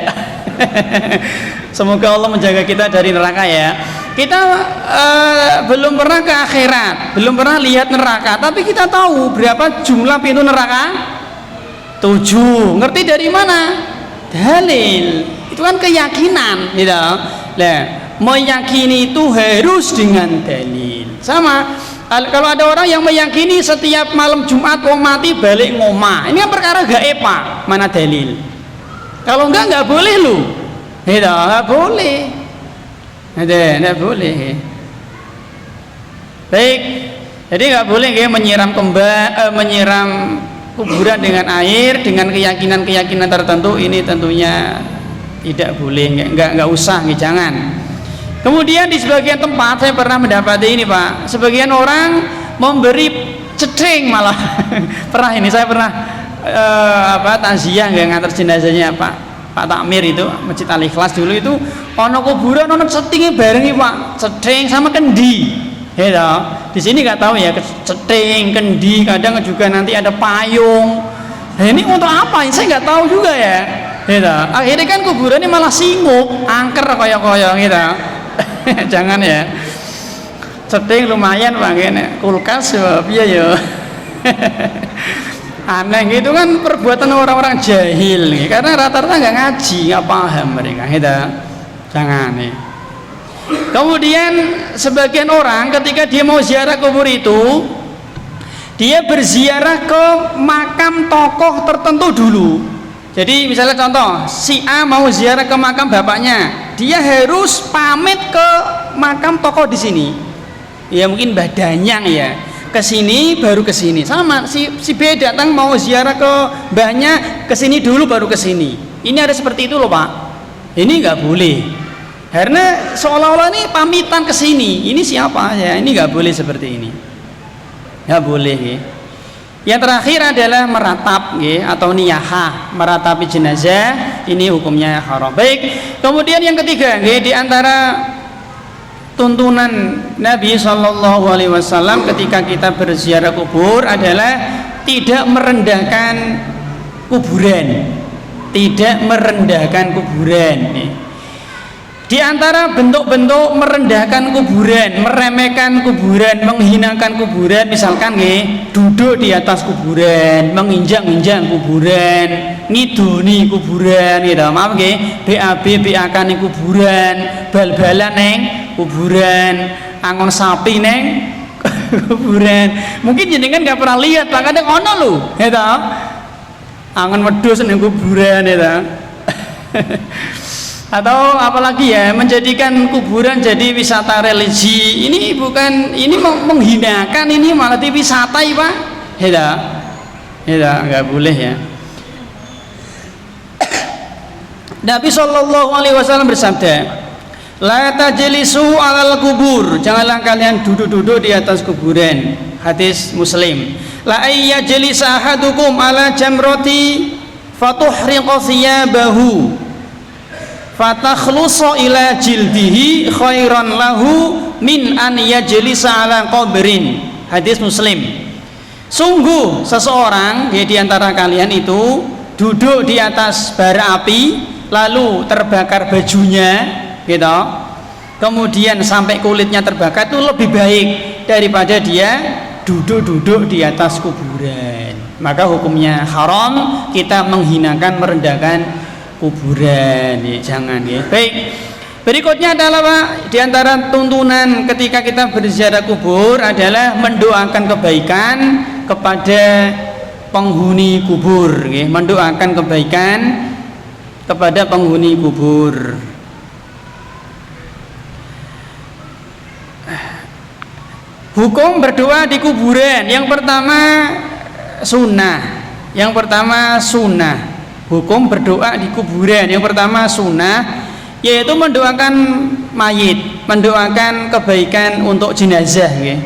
Semoga Allah menjaga kita dari neraka ya. Kita belum pernah ke akhirat, belum pernah lihat neraka, tapi kita tahu berapa jumlah pintu neraka? 7. Ngerti dari mana? Dalil. Itu kan keyakinan, gitu. Nah, meyakini itu harus dengan dalil. Sama kalau ada orang yang meyakini setiap malam Jumat wong mati balik ngomah, ini kan perkara gaib, Pak. Mana dalil? Kalau enggak boleh lu. Gitu, enggak boleh. Tidak boleh. Baik, jadi nggak boleh menyiram menyiram kuburan dengan air dengan keyakinan-keyakinan tertentu. Ini tentunya tidak boleh, nggak usah, jangan. Kemudian di sebagian tempat saya pernah mendapati ini, Pak. Sebagian orang memberi cedeng malah. Saya pernah takziah ngantar jenazahnya Pak Takmir itu Masjid Al Ikhlas dulu itu, ono kuburan ono cetingnya barengi, Pak, cedeng sama kendi. Ya, di sini nggak tahu ya, cedeng, kendi, kadang juga nanti ada payung. Nah, ini untuk apa? Saya nggak tahu juga ya. Ya, akhirnya kan kuburan ini malah singuk, angker koyok-koyok gitu. Jangan ya. Cedeng lumayan, Pak, kulkas ya ya. Aneh gitu kan perbuatan orang-orang jahil nih, karena rata-rata nggak ngaji, nggak paham mereka. Jangan nih. Kemudian sebagian orang ketika dia mau ziarah kubur itu, dia berziarah ke makam tokoh tertentu dulu. Jadi misalnya contoh, si A mau ziarah ke makam bapaknya, dia harus pamit ke makam tokoh di sini. Ya mungkin Mbah Danyang ya. Ke sini baru ke sini. Sama si B datang mau ziarah ke mbahnya, ke sini dulu baru ke sini. Ini ada seperti itu loh, Pak. Ini nggak boleh. Karena seolah-olah ini pamitan ke sini. Ini siapa ya? Ini nggak boleh seperti ini. Nggak boleh. Yang terakhir adalah meratap atau niyahah, meratapi jenazah. Ini hukumnya haram. Baik. Kemudian yang ketiga di antara tuntunan Nabi Shallallahu Alaihi Wasallam ketika kita berziarah kubur adalah tidak merendahkan kuburan, tidak merendahkan kuburan. Di antara bentuk-bentuk merendahkan kuburan, meremehkan kuburan, menghinakan kuburan, misalkan duduk di atas kuburan, menginjak-injak kuburan, ngidoni kuburan, gitu. Maaf BAB BAK ning kuburan, bal-balan neng kuburan, angon sapi neng kuburan. Mungkin jenengan nggak pernah lihat, Pak, kadang ono lho, gitu. Angon wedhus neng kuburan, gitu. Atau apalagi menjadikan kuburan jadi wisata religi. Ini menghinakan, ini malah wisata, Pak. Enggak boleh ya. Nabi Shallallahu Alaihi Wasallam bersabda, la tajlisu alal kubur, janganlah kalian duduk-duduk di atas kuburan. Hadis Muslim. La ayyajlisa ahadukum ala jamrati fatuhriqa thiyabahu fatakhlusa ila jildihi khairan lahu min an yajlisa ala qabrin. Hadis Muslim. Sungguh seseorang di antara kalian itu duduk di atas bara api lalu terbakar bajunya, gitu, kemudian sampai kulitnya terbakar, itu lebih baik daripada dia duduk-duduk di atas kuburan. Maka hukumnya haram kita menghinakan, merendahkan kuburan, jangan ya. Baik, berikutnya adalah Pak, di antara tuntunan ketika kita berziarah kubur adalah mendoakan kebaikan kepada penghuni kubur, ya. Mendoakan kebaikan kepada penghuni kubur. Hukum berdoa di kuburan, yang pertama sunnah. Hukum berdoa di kuburan yang pertama sunnah, yaitu mendoakan mayit, mendoakan kebaikan untuk jenazah, ya.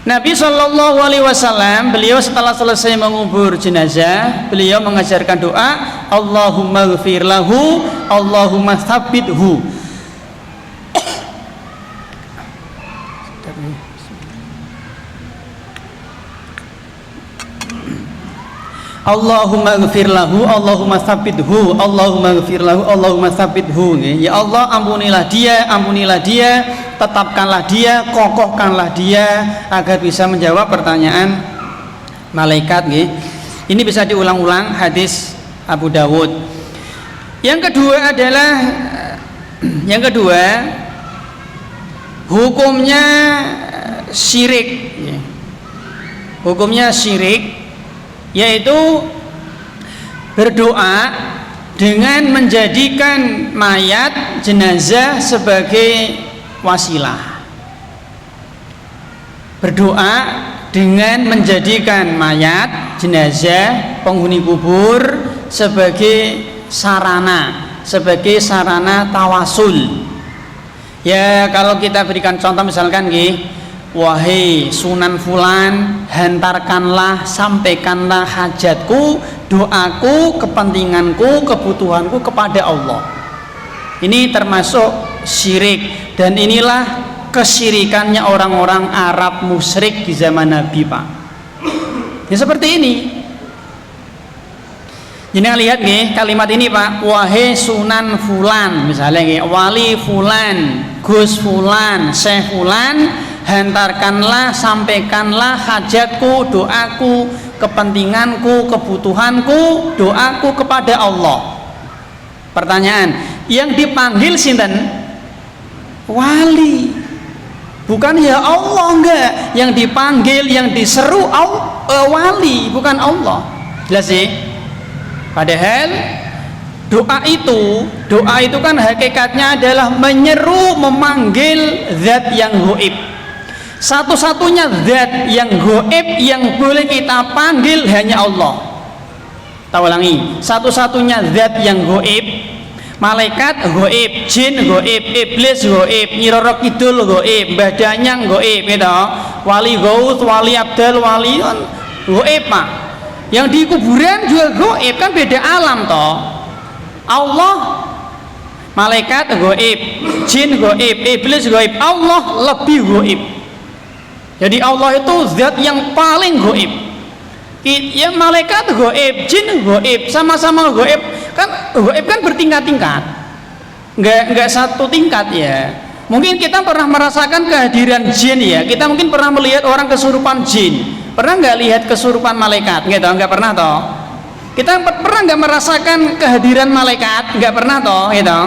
Nabi Shallallahu Alaihi Wasallam, beliau setelah selesai mengubur jenazah, beliau mengajarkan doa, Allahumma ghfir lahu, Allahumma tsabbithu. Allahumma ghfir lahu, Allahumma tsabbithu, Allahumma ghfir lahu, Allahumma tsabbithu. Ya Allah, ampunilah dia, tetapkanlah dia, kokohkanlah dia agar bisa menjawab pertanyaan malaikat, nggih. Ini bisa diulang-ulang, hadis Abu Dawud. Yang kedua hukumnya syirik, hukumnya syirik, yaitu berdoa dengan menjadikan mayat jenazah sebagai wasilah. Berdoa dengan menjadikan mayat jenazah penghuni kubur sebagai sarana tawasul. Ya, kalau kita berikan contoh misalkan wahai Sunan Fulan, hantarkanlah, sampaikanlah hajatku, doaku, kepentinganku, kebutuhanku kepada Allah. Ini termasuk syirik, dan inilah kesyirikannya orang-orang Arab musyrik di zaman Nabi, Pak. Ya seperti ini. Jadi lihat kalimat ini, Pak. Wahai Sunan Fulan, misalnya wali Fulan, Gus Fulan, Syekh Fulan, hantarkanlah, sampaikanlah hajatku, doaku, kepentinganku, kebutuhanku, doaku kepada Allah. Pertanyaan, yang dipanggil sinten? Wali, bukan ya Allah, enggak. Yang dipanggil, yang diseru wali, bukan Allah. Jelas sih? Padahal doa itu kan hakikatnya adalah menyeru, memanggil zat yang gaib. Satu-satunya zat yang gaib yang boleh kita panggil hanya Allah. Kita ulangi, satu-satunya zat yang gaib, malaikat gaib, jin gaib, iblis gaib, Nyi Roro Kidul gaib, Mbah Danyang gaib, gitu. Wali Gauth, wali Abdal, wali gaib, Pak. Yang di kuburan juga gaib, kan beda alam toh. Allah Malaikat gaib, jin gaib, iblis gaib, Allah lebih gaib. Jadi Allah itu zat yang paling gaib. Ya malaikat gaib, jin gaib, sama-sama gaib. Gaib kan bertingkat-tingkat. Enggak satu tingkat ya. Mungkin kita pernah merasakan kehadiran jin ya. Kita mungkin pernah melihat orang kesurupan jin. Pernah nggak lihat kesurupan malaikat? Nggak pernah toh. Kita pernah nggak merasakan kehadiran malaikat? Nggak pernah toh, gitu.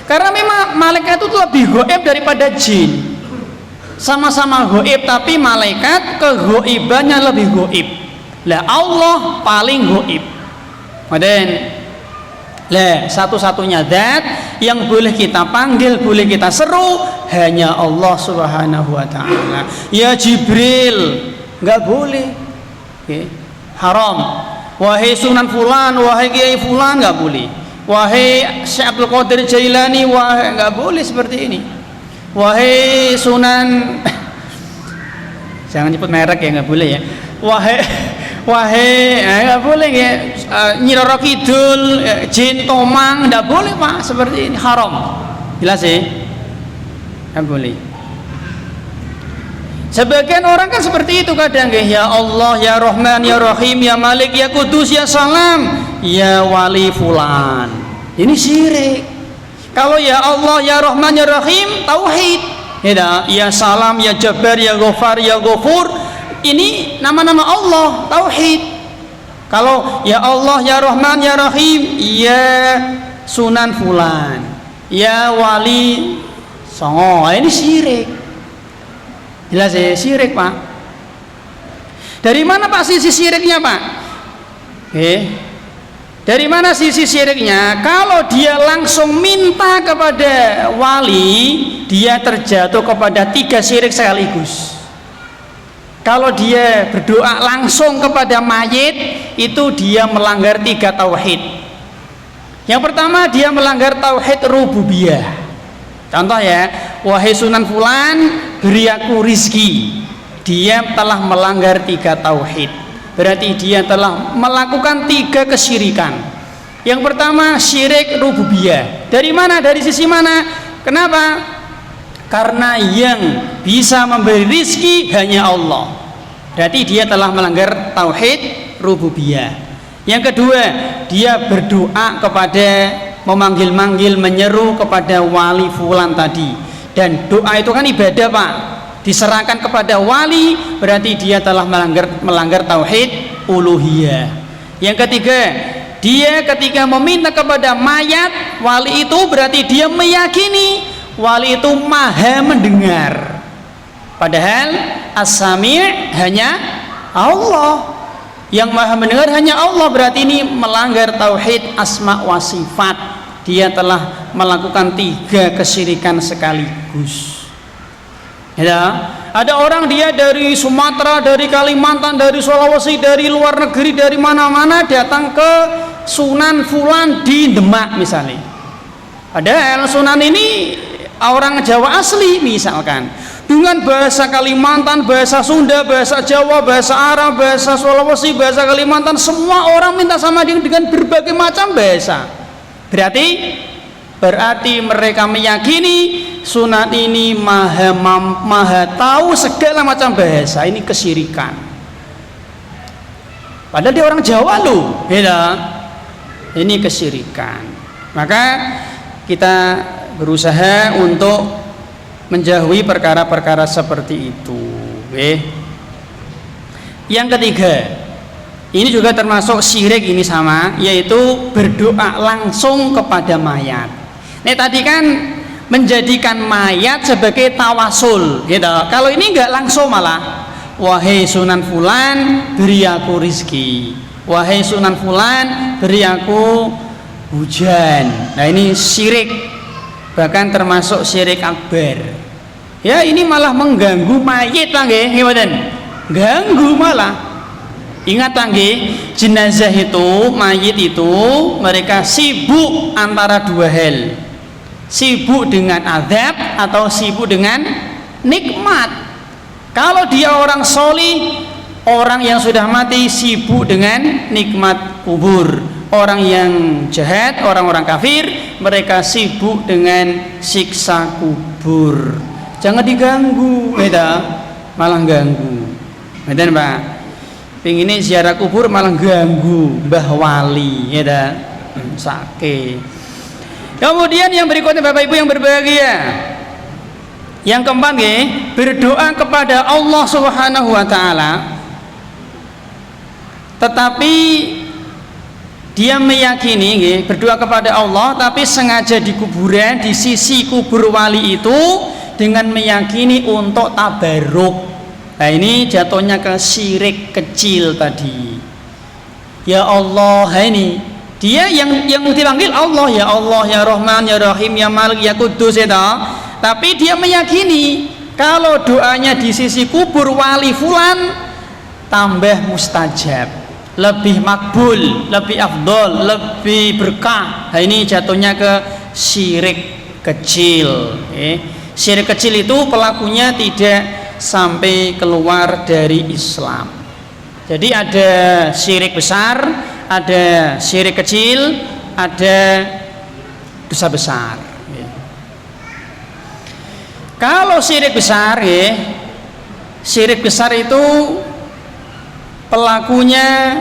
Karena memang malaikat itu lebih gaib daripada jin. Sama-sama gaib, tapi malaikat kegaibannya lebih gaib. Lah Allah paling gaib. Kemudian, lah satu-satunya zat yang boleh kita panggil, boleh kita seru hanya Allah Subhanahu wa taala. Ya Jibril, nggak boleh. Okay. Haram. Wahai Sunan Fulan, wahai Kiai Fulan, nggak boleh. Wahai Syekh Abdul Qadir Jailani, wahai, nggak boleh seperti ini. Wahai Sunan, jangan nyebut merek ya, nggak boleh ya. Wahai, nggak boleh ya. Nyi Roro Kidul, Jin Tomang, nggak boleh Pak, seperti ini, haram. Jelas ya? Nggak boleh. Sebagian orang kan seperti itu kadang, ya Allah, ya Rahman, ya Rahim, ya Malik, ya Kudus, ya Salam, ya Wali Fulan. Ini syirik. Kalau ya Allah, ya Rahman, ya Rahim, tauhid. Ya Salam, ya Jabbar, ya Ghafar, ya Ghafur, ini nama-nama Allah, tauhid. Kalau ya Allah, ya Rahman, ya Rahim, ya Sunan Fulan, ya Wali Songo, ini syirik. Jelas ya, syirik Pak. Dari mana Pak sisi syiriknya Pak? Dari mana sisi syiriknya? Kalau dia langsung minta kepada wali, dia terjatuh kepada 3 syirik sekaligus. Kalau dia berdoa langsung kepada mayit, itu dia melanggar 3 tauhid. Yang pertama, dia melanggar tauhid rububiyah. Contoh ya, wahai Sunan Fulan, beri aku rizki. Dia telah melanggar 3 tauhid. Berarti dia telah melakukan 3 kesyirikan. Yang pertama, syirik rububiyah. Dari mana? Dari sisi mana? Kenapa? Karena yang bisa memberi rizki hanya Allah. Berarti dia telah melanggar tauhid rububiyah. Yang kedua, dia berdoa kepada, memanggil-manggil, menyeru kepada wali fulan tadi. Dan doa itu kan ibadah Pak, diserahkan kepada wali, berarti dia telah melanggar tauhid uluhiyah. Yang ketiga, dia ketika meminta kepada mayat wali itu, berarti dia meyakini wali itu maha mendengar, padahal as-sami' hanya Allah. Yang maha mendengar hanya Allah, berarti ini melanggar tauhid asma wa sifat. Dia telah melakukan 3 kesyirikan sekaligus. Ya, ada orang dia dari Sumatera, dari Kalimantan, dari Sulawesi, dari luar negeri, dari mana-mana datang ke Sunan Fulan di Demak misalnya. Padahal Sunan ini orang Jawa asli misalkan, dengan bahasa Kalimantan, bahasa Sunda, bahasa Jawa, bahasa Arab, bahasa Sulawesi, bahasa Kalimantan, semua orang minta sama dia dengan berbagai macam bahasa. Berarti mereka meyakini Sunan ini maha tahu segala macam bahasa. Ini kesyirikan. Padahal dia orang Jawa loh, beda. Ini kesyirikan. Maka kita berusaha untuk menjauhi perkara-perkara seperti itu. Yang ketiga, ini juga termasuk syirik, ini sama, yaitu berdoa langsung kepada mayat. Ini tadi kan menjadikan mayat sebagai tawasul, gitu. Kalau ini enggak langsung, malah wahai Sunan Fulan, beri aku rizki. Wahai Sunan Fulan, beri aku hujan. Nah ini syirik, bahkan termasuk syirik akbar. Ya ini malah mengganggu mayit lah, ganggu malah. Ingat lagi, jenazah itu, mayit itu, mereka sibuk antara 2 hal. Sibuk dengan azab atau sibuk dengan nikmat. Kalau dia orang solih, orang yang sudah mati sibuk dengan nikmat kubur. orang yang jahat, orang-orang kafir, mereka sibuk dengan siksa kubur. Jangan diganggu, malah ganggu. Ngeten Pak. Pengine ziarah kubur malah ganggu Mbah Wali, sakit. Kemudian yang berikutnya Bapak Ibu yang berbahagia, yang keempat berdoa kepada Allah Subhanahu wa taala, tetapi dia meyakini berdoa kepada Allah tapi sengaja di kuburan, di sisi kubur wali itu dengan meyakini untuk tabarruk. Nah ini jatuhnya ke syirik kecil tadi. Ya Allah, ini dia yang dipanggil Allah, ya Rahman, ya Rahim, ya Malik, ya Kudus, tapi dia meyakini kalau doanya di sisi kubur wali fulan tambah mustajab, lebih makbul, lebih afdol, lebih berkah. Nah ini jatuhnya ke syirik kecil. Syirik kecil itu pelakunya tidak sampai keluar dari Islam. Jadi ada syirik besar, ada syirik kecil, ada dosa besar. Kalau syirik besar, syirik besar itu pelakunya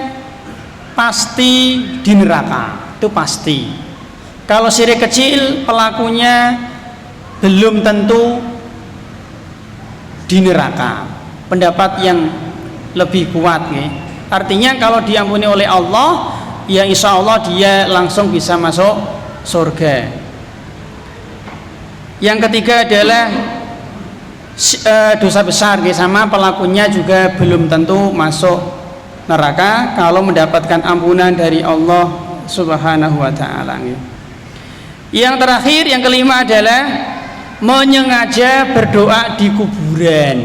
pasti di neraka, itu pasti. Kalau syirik kecil pelakunya belum tentu di neraka. Pendapat yang lebih kuat artinya kalau diampuni oleh Allah, ya insya Allah dia langsung bisa masuk surga. Yang ketiga adalah dosa besar, sama pelakunya juga belum tentu masuk neraka kalau mendapatkan ampunan dari Allah Subhanahu wa taala. Yang terakhir, yang kelima adalah menyengaja berdoa di kuburan.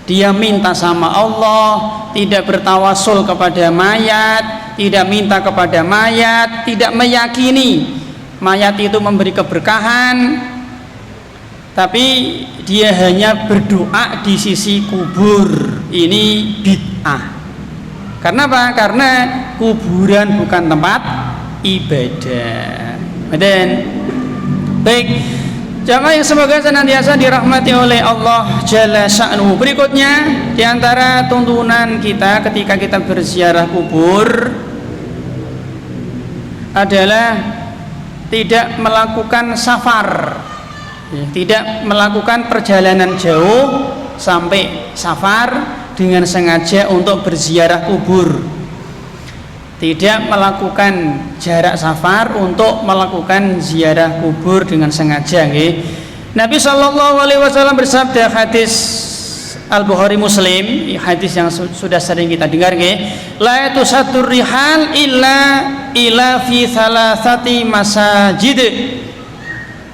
Dia minta sama Allah, tidak bertawasul kepada mayat, tidak minta kepada mayat, tidak meyakini mayat itu memberi keberkahan, tapi dia hanya berdoa di sisi kubur. Ini bid'ah. Karena apa? Karena kuburan bukan tempat ibadah. Dan baik, jamaah yang semoga senantiasa dirahmati oleh Allah Jalla Sya'nuhu. Berikutnya diantara tuntunan kita ketika kita berziarah kubur adalah tidak melakukan safar, tidak melakukan perjalanan jauh sampai safar dengan sengaja untuk berziarah kubur, tidak melakukan jarak safar untuk melakukan ziarah kubur dengan sengaja. Nabi SAW bersabda, hadis Al-Bukhari Muslim, hadis yang sudah sering kita dengar, la tusatur rihal illa fi thalathati masajid.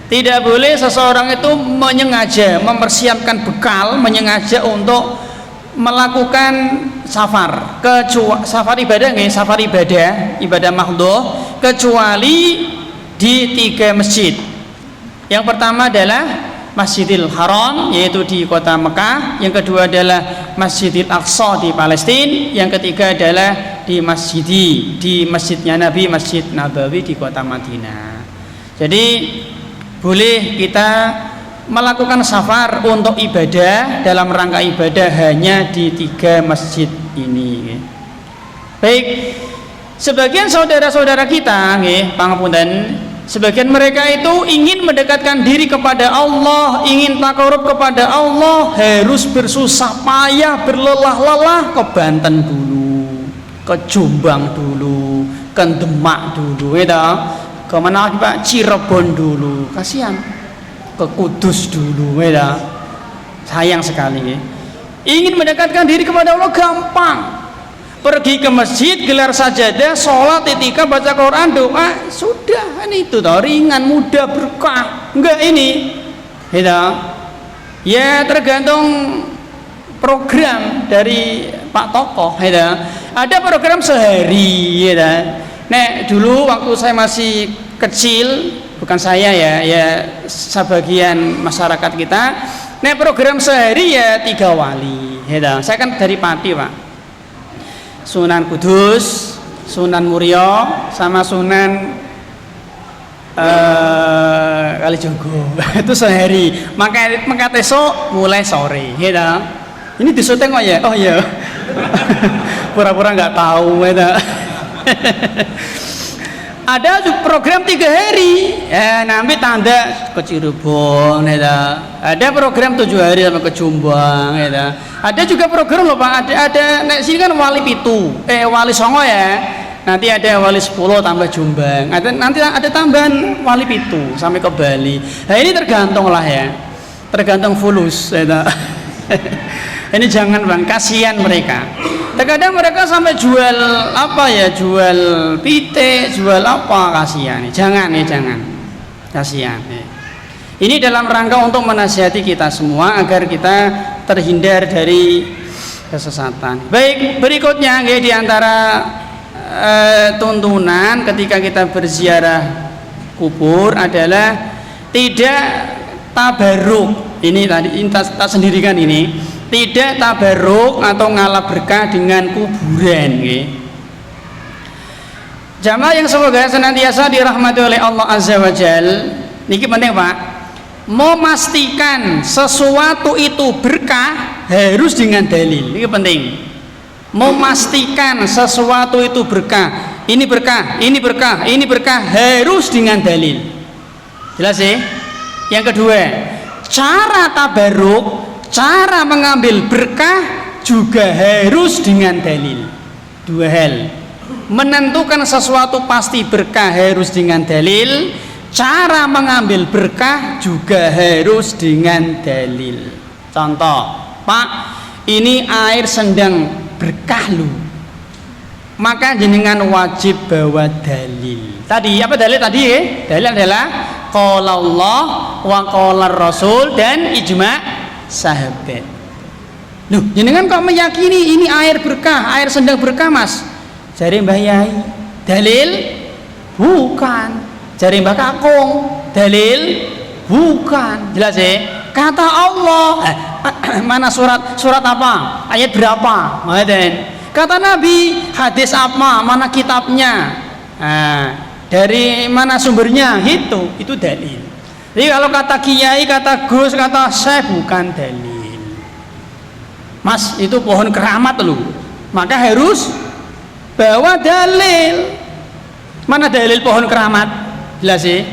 Tidak boleh seseorang itu menyengaja mempersiapkan bekal, menyengaja untuk melakukan safar, safar ibadah, safar ibadah mahdhah, kecuali di 3 masjid. Yang pertama adalah Masjidil Haram, yaitu di kota Mekah. Yang kedua adalah Masjidil Aqsa di Palestina. Yang ketiga adalah di masjidnya Nabi, Masjid Nabawi di kota Madinah. Jadi boleh kita melakukan safar untuk ibadah, dalam rangka ibadah hanya di 3 masjid ini. Baik, sebagian saudara-saudara kita, pangapunten, sebagian mereka itu ingin mendekatkan diri kepada Allah, ingin takarub kepada Allah, harus bersusah payah, berlelah-lelah ke Banten dulu, ke Jombang dulu, ke Demak dulu, ke mana lagi Pak? Cirebon dulu, kasihan, ke Kudus dulu, sayang sekali. Ingin mendekatkan diri kepada Allah gampang, pergi ke masjid, gelar sajadah, sholat, etika, baca Quran, doa, sudah, kan itu toh, ringan, mudah, berkah. Enggak ini, ya tergantung program dari Pak Tokoh. Ada program sehari, Nek dulu waktu saya masih kecil, bukan saya ya sebagian masyarakat kita, nek program sehari ya 3 wali. Saya kan dari Pati Pak, Sunan Kudus, Sunan Muria sama Sunan Kalijogo. Itu sehari. Maka esok mulai sore, gitu. Ini disyuting kok ya? Oh iya. Pura-pura nggak tahu, gitu. Ada program 3 hari, nanti tanda ke Cirebon, ya. Ada program 7 hari sampai ke Jombang, ya. Ada juga program loh Pak, ada nek sini kan Wali Pitu, Wali Songo ya. Nanti ada Wali 10 tambah Jombang. Nanti ada tambahan Wali Pitu sampai ke Bali. Nah ini tergantung lah ya, tergantung fulus, ya. Ini jangan Bang, kasihan mereka. Terkadang mereka sampai jual apa ya, jual pite, jual apa, kasihan. Jangan ya, jangan. Kasihan. Ini dalam rangka untuk menasihati kita semua agar kita terhindar dari kesesatan. Baik, berikutnya di antara tuntunan ketika kita berziarah kubur adalah tidak tabarruk. Ini tadi tak sendirikan ini. Tidak tabarruk atau ngalap berkah dengan kuburan, Jamaah yang semoga senantiasa dirahmati oleh Allah Azza wa Jal. Niki penting Pak, memastikan sesuatu itu berkah harus dengan dalil. Ini penting, memastikan sesuatu itu berkah, ini berkah, ini berkah, ini berkah harus dengan dalil. Jelas ya? Yang kedua, cara tabarruk, cara mengambil berkah juga harus dengan dalil. 2 hal. Menentukan sesuatu pasti berkah harus dengan dalil, cara mengambil berkah juga harus dengan dalil. Contoh, Pak, ini air sendang berkah lu, maka jenengan wajib bawa dalil. Tadi apa dalil tadi ya? Dalil adalah qala Allah wa qala Rasul dan ijma' sahabat. Loh, jenengan kok meyakini ini air berkah, air sendang berkah Mas? Jari Mbah Yai, dalil? Bukan. Jari Mbah Kakung, dalil? Bukan. Jelas ya? Kata Allah. Mana surat apa? Ayat berapa? Kata Nabi, hadis apa? Mana kitabnya? Dari mana sumbernya? Itu dalil. Jadi kalau kata kiai, kata Gus, kata saya bukan dalil. Mas, itu pohon keramat loh. Maka harus bawa dalil. Mana dalil pohon keramat? Jelas ya?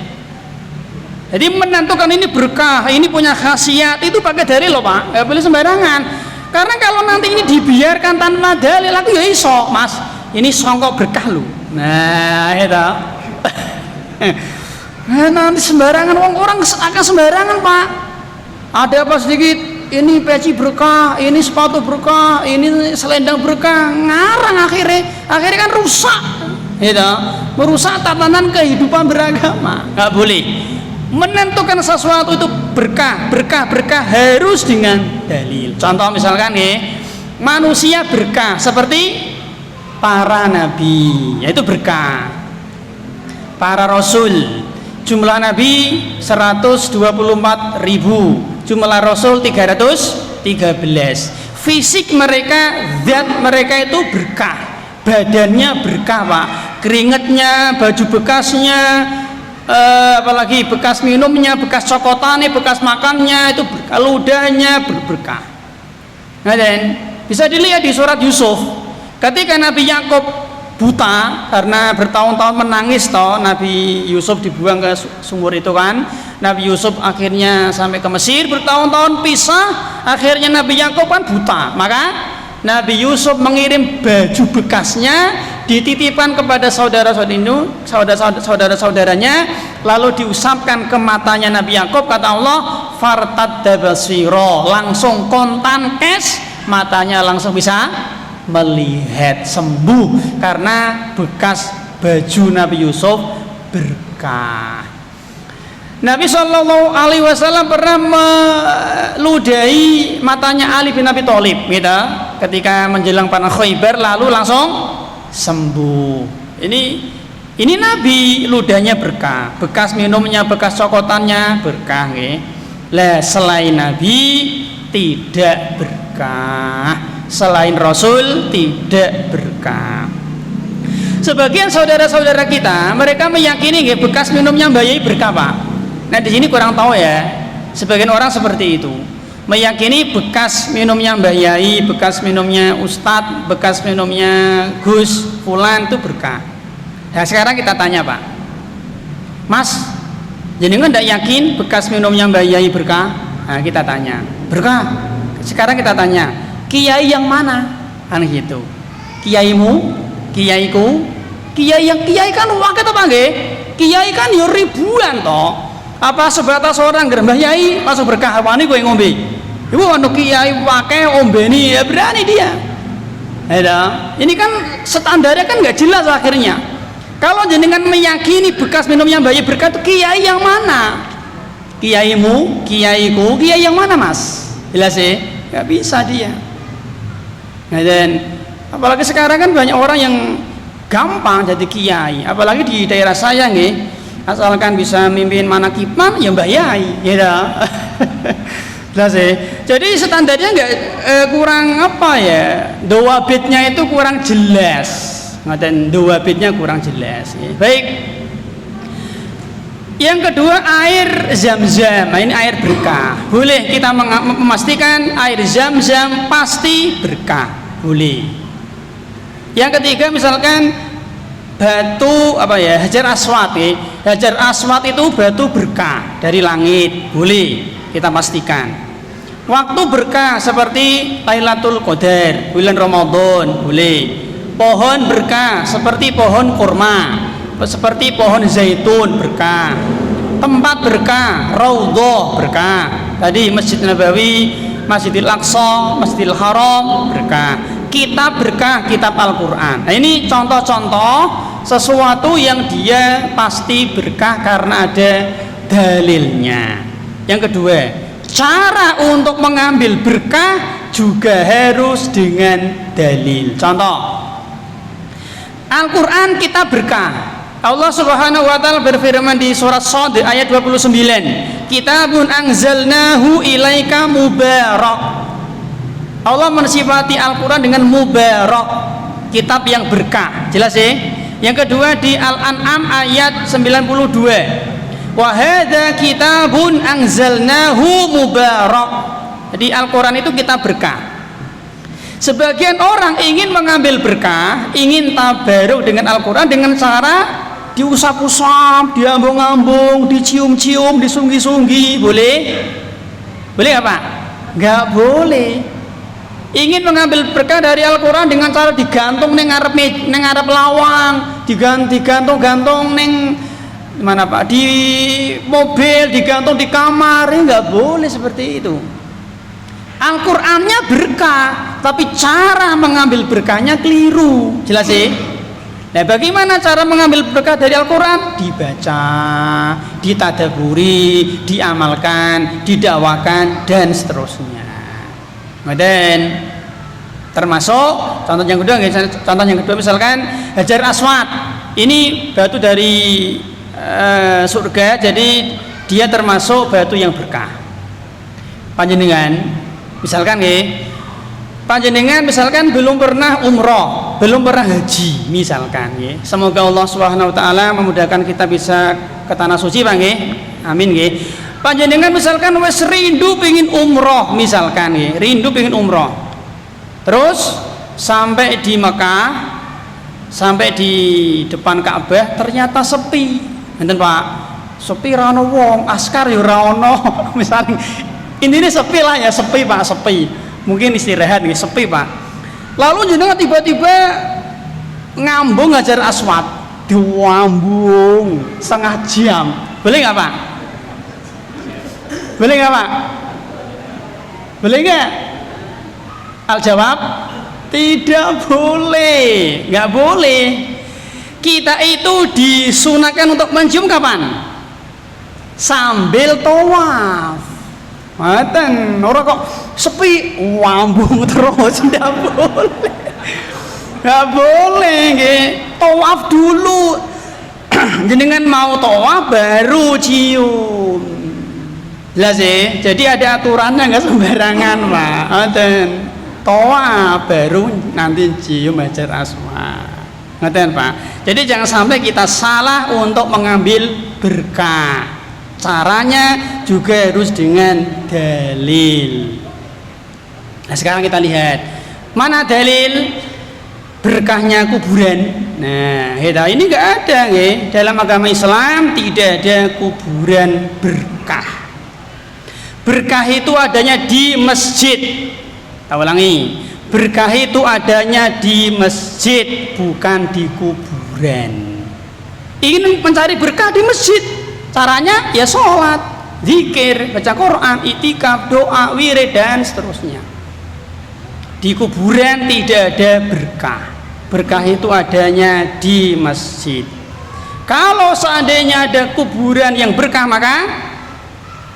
Jadi menentukan ini berkah, ini punya khasiat, itu pakai dalil loh Pak. Nggak boleh sembarangan. Karena kalau nanti ini dibiarkan tanpa dalil, aku ya iso, Mas. Ini songkok berkah loh. Nah, itu. Nanti sembarangan, orang akan sembarangan Pak. Ada apa sedikit, ini peci berkah, ini sepatu berkah, ini selendang berkah, ngarang akhirnya kan rusak, gitu. Merusak tatanan kehidupan beragama. Nggak boleh. Menentukan sesuatu itu berkah harus dengan dalil. Contoh misalkan manusia berkah seperti para nabi, yaitu berkah. Para rasul, jumlah nabi 124.000, jumlah rasul 313. Fisik mereka, zat mereka itu berkah, badannya berkah Pak, keringetnya, baju bekasnya, apalagi bekas minumnya, bekas cokotannya, bekas makannya itu berkah, ludahnya berberkah. Nah, dan bisa dilihat di surat Yusuf ketika Nabi Yakub buta karena bertahun-tahun menangis Nabi Yusuf dibuang ke sumur itu kan. Nabi Yusuf akhirnya sampai ke Mesir, bertahun-tahun pisah, akhirnya Nabi Yakub kan buta. Maka Nabi Yusuf mengirim baju bekasnya dititipkan kepada saudara-saudaranya, lalu diusapkan ke matanya Nabi Yakub. Kata Allah, fartadda basira, langsung kontan kes, matanya langsung bisa melihat, sembuh karena bekas baju Nabi Yusuf berkah. Nabi Shallallahu Alaihi Wasallam pernah meludahi matanya Ali bin Abi Thalib, gitu, ketika menjelang perang Khaybar, lalu langsung sembuh. Ini Nabi, ludahnya berkah, bekas minumnya, bekas cokotannya berkah. Lah selain Nabi tidak berkah, selain Rasul tidak berkah. Sebagian saudara-saudara kita, mereka meyakini nggih bekas minumnya Mbah Yai berkah, Pak. Nah, di sini kurang tahu ya. Sebagian orang seperti itu. Meyakini bekas minumnya Mbah Yai, bekas minumnya Ustadz, bekas minumnya Gus Fulan itu berkah. Nah, sekarang kita tanya, Pak. Mas, jenengan tidak yakin bekas minumnya Mbah Yai berkah? Nah, kita tanya. Berkah. Sekarang kita tanya, kiai yang mana? Kan gitu. Kiaimu, kiaiku, kiai kan wakil apa nggih? Kiai kan ya ribuan toh. Apa sebatas orang Mbah Yai langsung berkah wani kowe ngombe. Ibu anu kiai wakil ombeni ya berani dia. Ini kan standarnya kan nggak jelas akhirnya. Kalau jenengan meyakini bekas minumnya Mbah Yai berkah itu kiai yang mana? Kiaimu, kiaiku, kiai yang mana, Mas? Jelas ya? Nggak bisa dia. Nah, dan apalagi sekarang kan banyak orang yang gampang jadi kiai, apalagi di daerah saya nih, asalkan bisa mimpin manakibah ya Mbah Yai, ya. Jelas ya. Jadi standarnya nggak kurang apa ya, dawabitnya itu kurang jelas, dan dawabitnya kurang jelas. Ya. Baik. Yang kedua air zam-zam, nah, ini air berkah. Boleh kita memastikan air zam-zam pasti berkah, boleh. Yang ketiga misalkan batu apa ya, hajar aswad ya. Hajar aswad itu batu berkah dari langit, boleh kita pastikan. Waktu berkah seperti Lailatul Qadar, bulan Ramadan, boleh. Pohon berkah seperti pohon kurma, seperti pohon zaitun berkah. Tempat berkah, Raudhah berkah. Tadi Masjid Nabawi, Masjidil Aqsa, Masjidil Haram berkah. Kitab berkah, kitab Al-Quran. Nah, ini contoh-contoh sesuatu yang dia pasti berkah karena ada dalilnya. Yang kedua, cara untuk mengambil berkah juga harus dengan dalil. Contoh, Al-Quran kitab berkah. Allah Subhanahu wa taala berfirman di surat Shad ayat 29, Kitabun anzalnahu ilaika mubarak. Allah mensifati Al-Quran dengan mubarak, kitab yang berkah. Jelas ya? Yang kedua di Al-An'am ayat 92, wa hadza kitabun anzalnahu mubarak. Jadi Al-Quran itu kitab berkah. Sebagian orang ingin mengambil berkah, ingin tabaruk dengan Al-Quran dengan cara diusap-usap, diambung-ambung, dicium-cium, disunggi-sunggi. Boleh? Boleh apa? Nggak boleh. Ingin mengambil berkah dari Al-Quran dengan cara digantung neng ngarep lawang, digantung neng mana Pak, di mobil, digantung di kamar, nggak boleh seperti itu. Al-Qurannya berkah, tapi cara mengambil berkahnya keliru. Jelas sih? Nah, bagaimana cara mengambil berkah dari Al-Quran? Dibaca, ditadaburi, diamalkan, didakwakan, dan seterusnya. Dan termasuk contoh yang kedua misalkan Hajar Aswad, ini batu dari surga, jadi dia termasuk batu yang berkah. Panjenengan misalkan panjenengan misalkan belum pernah umroh, belum pernah haji misalkan semoga Allah Subhanahu wa taala memudahkan kita bisa ke tanah suci Bang amin Panjenengan misalkan wes rindu pengen umroh misalkan rindu pengen umroh, terus sampai di Mekah, sampai di depan Ka'bah ternyata sepi, enten Pak, sepi ra ono wong, askar yo ra ono misalnya ini sepi lah ya, sepi Pak, sepi, mungkin istirahat sepi Pak. Lalu jenengan tiba-tiba ngambung Hajar Aswad, diwambung setengah jam, boleh nggak Pak? Boleh nggak Pak? Boleh nggak? Al-jawab tidak boleh, nggak boleh. Kita itu disunahkan untuk mencium kapan? Sambil tawaf. Maten, orang kok sepi, wambung terus, nggak boleh, nggak boleh. Tawaf dulu, jenengan mau tawaf baru cium. Jelas ya, jadi ada aturannya, nggak sembarangan Pak. Dan toa baru nanti cium Hajar Aswad. Ngerti Pak? Jadi jangan sampai kita salah untuk mengambil berkah. Caranya juga harus dengan dalil. Nah sekarang kita lihat mana dalil berkahnya kuburan. Nah ini nggak ada dalam agama Islam, tidak ada kuburan berkah. Berkah itu adanya di masjid. Kita ulangi, berkah itu adanya di masjid, bukan di kuburan. Ingin mencari berkah di masjid, caranya ya sholat, zikir, baca Quran, itikaf, doa, wirid dan seterusnya. Di kuburan tidak ada berkah. Berkah itu adanya di masjid. Kalau seandainya ada kuburan yang berkah, maka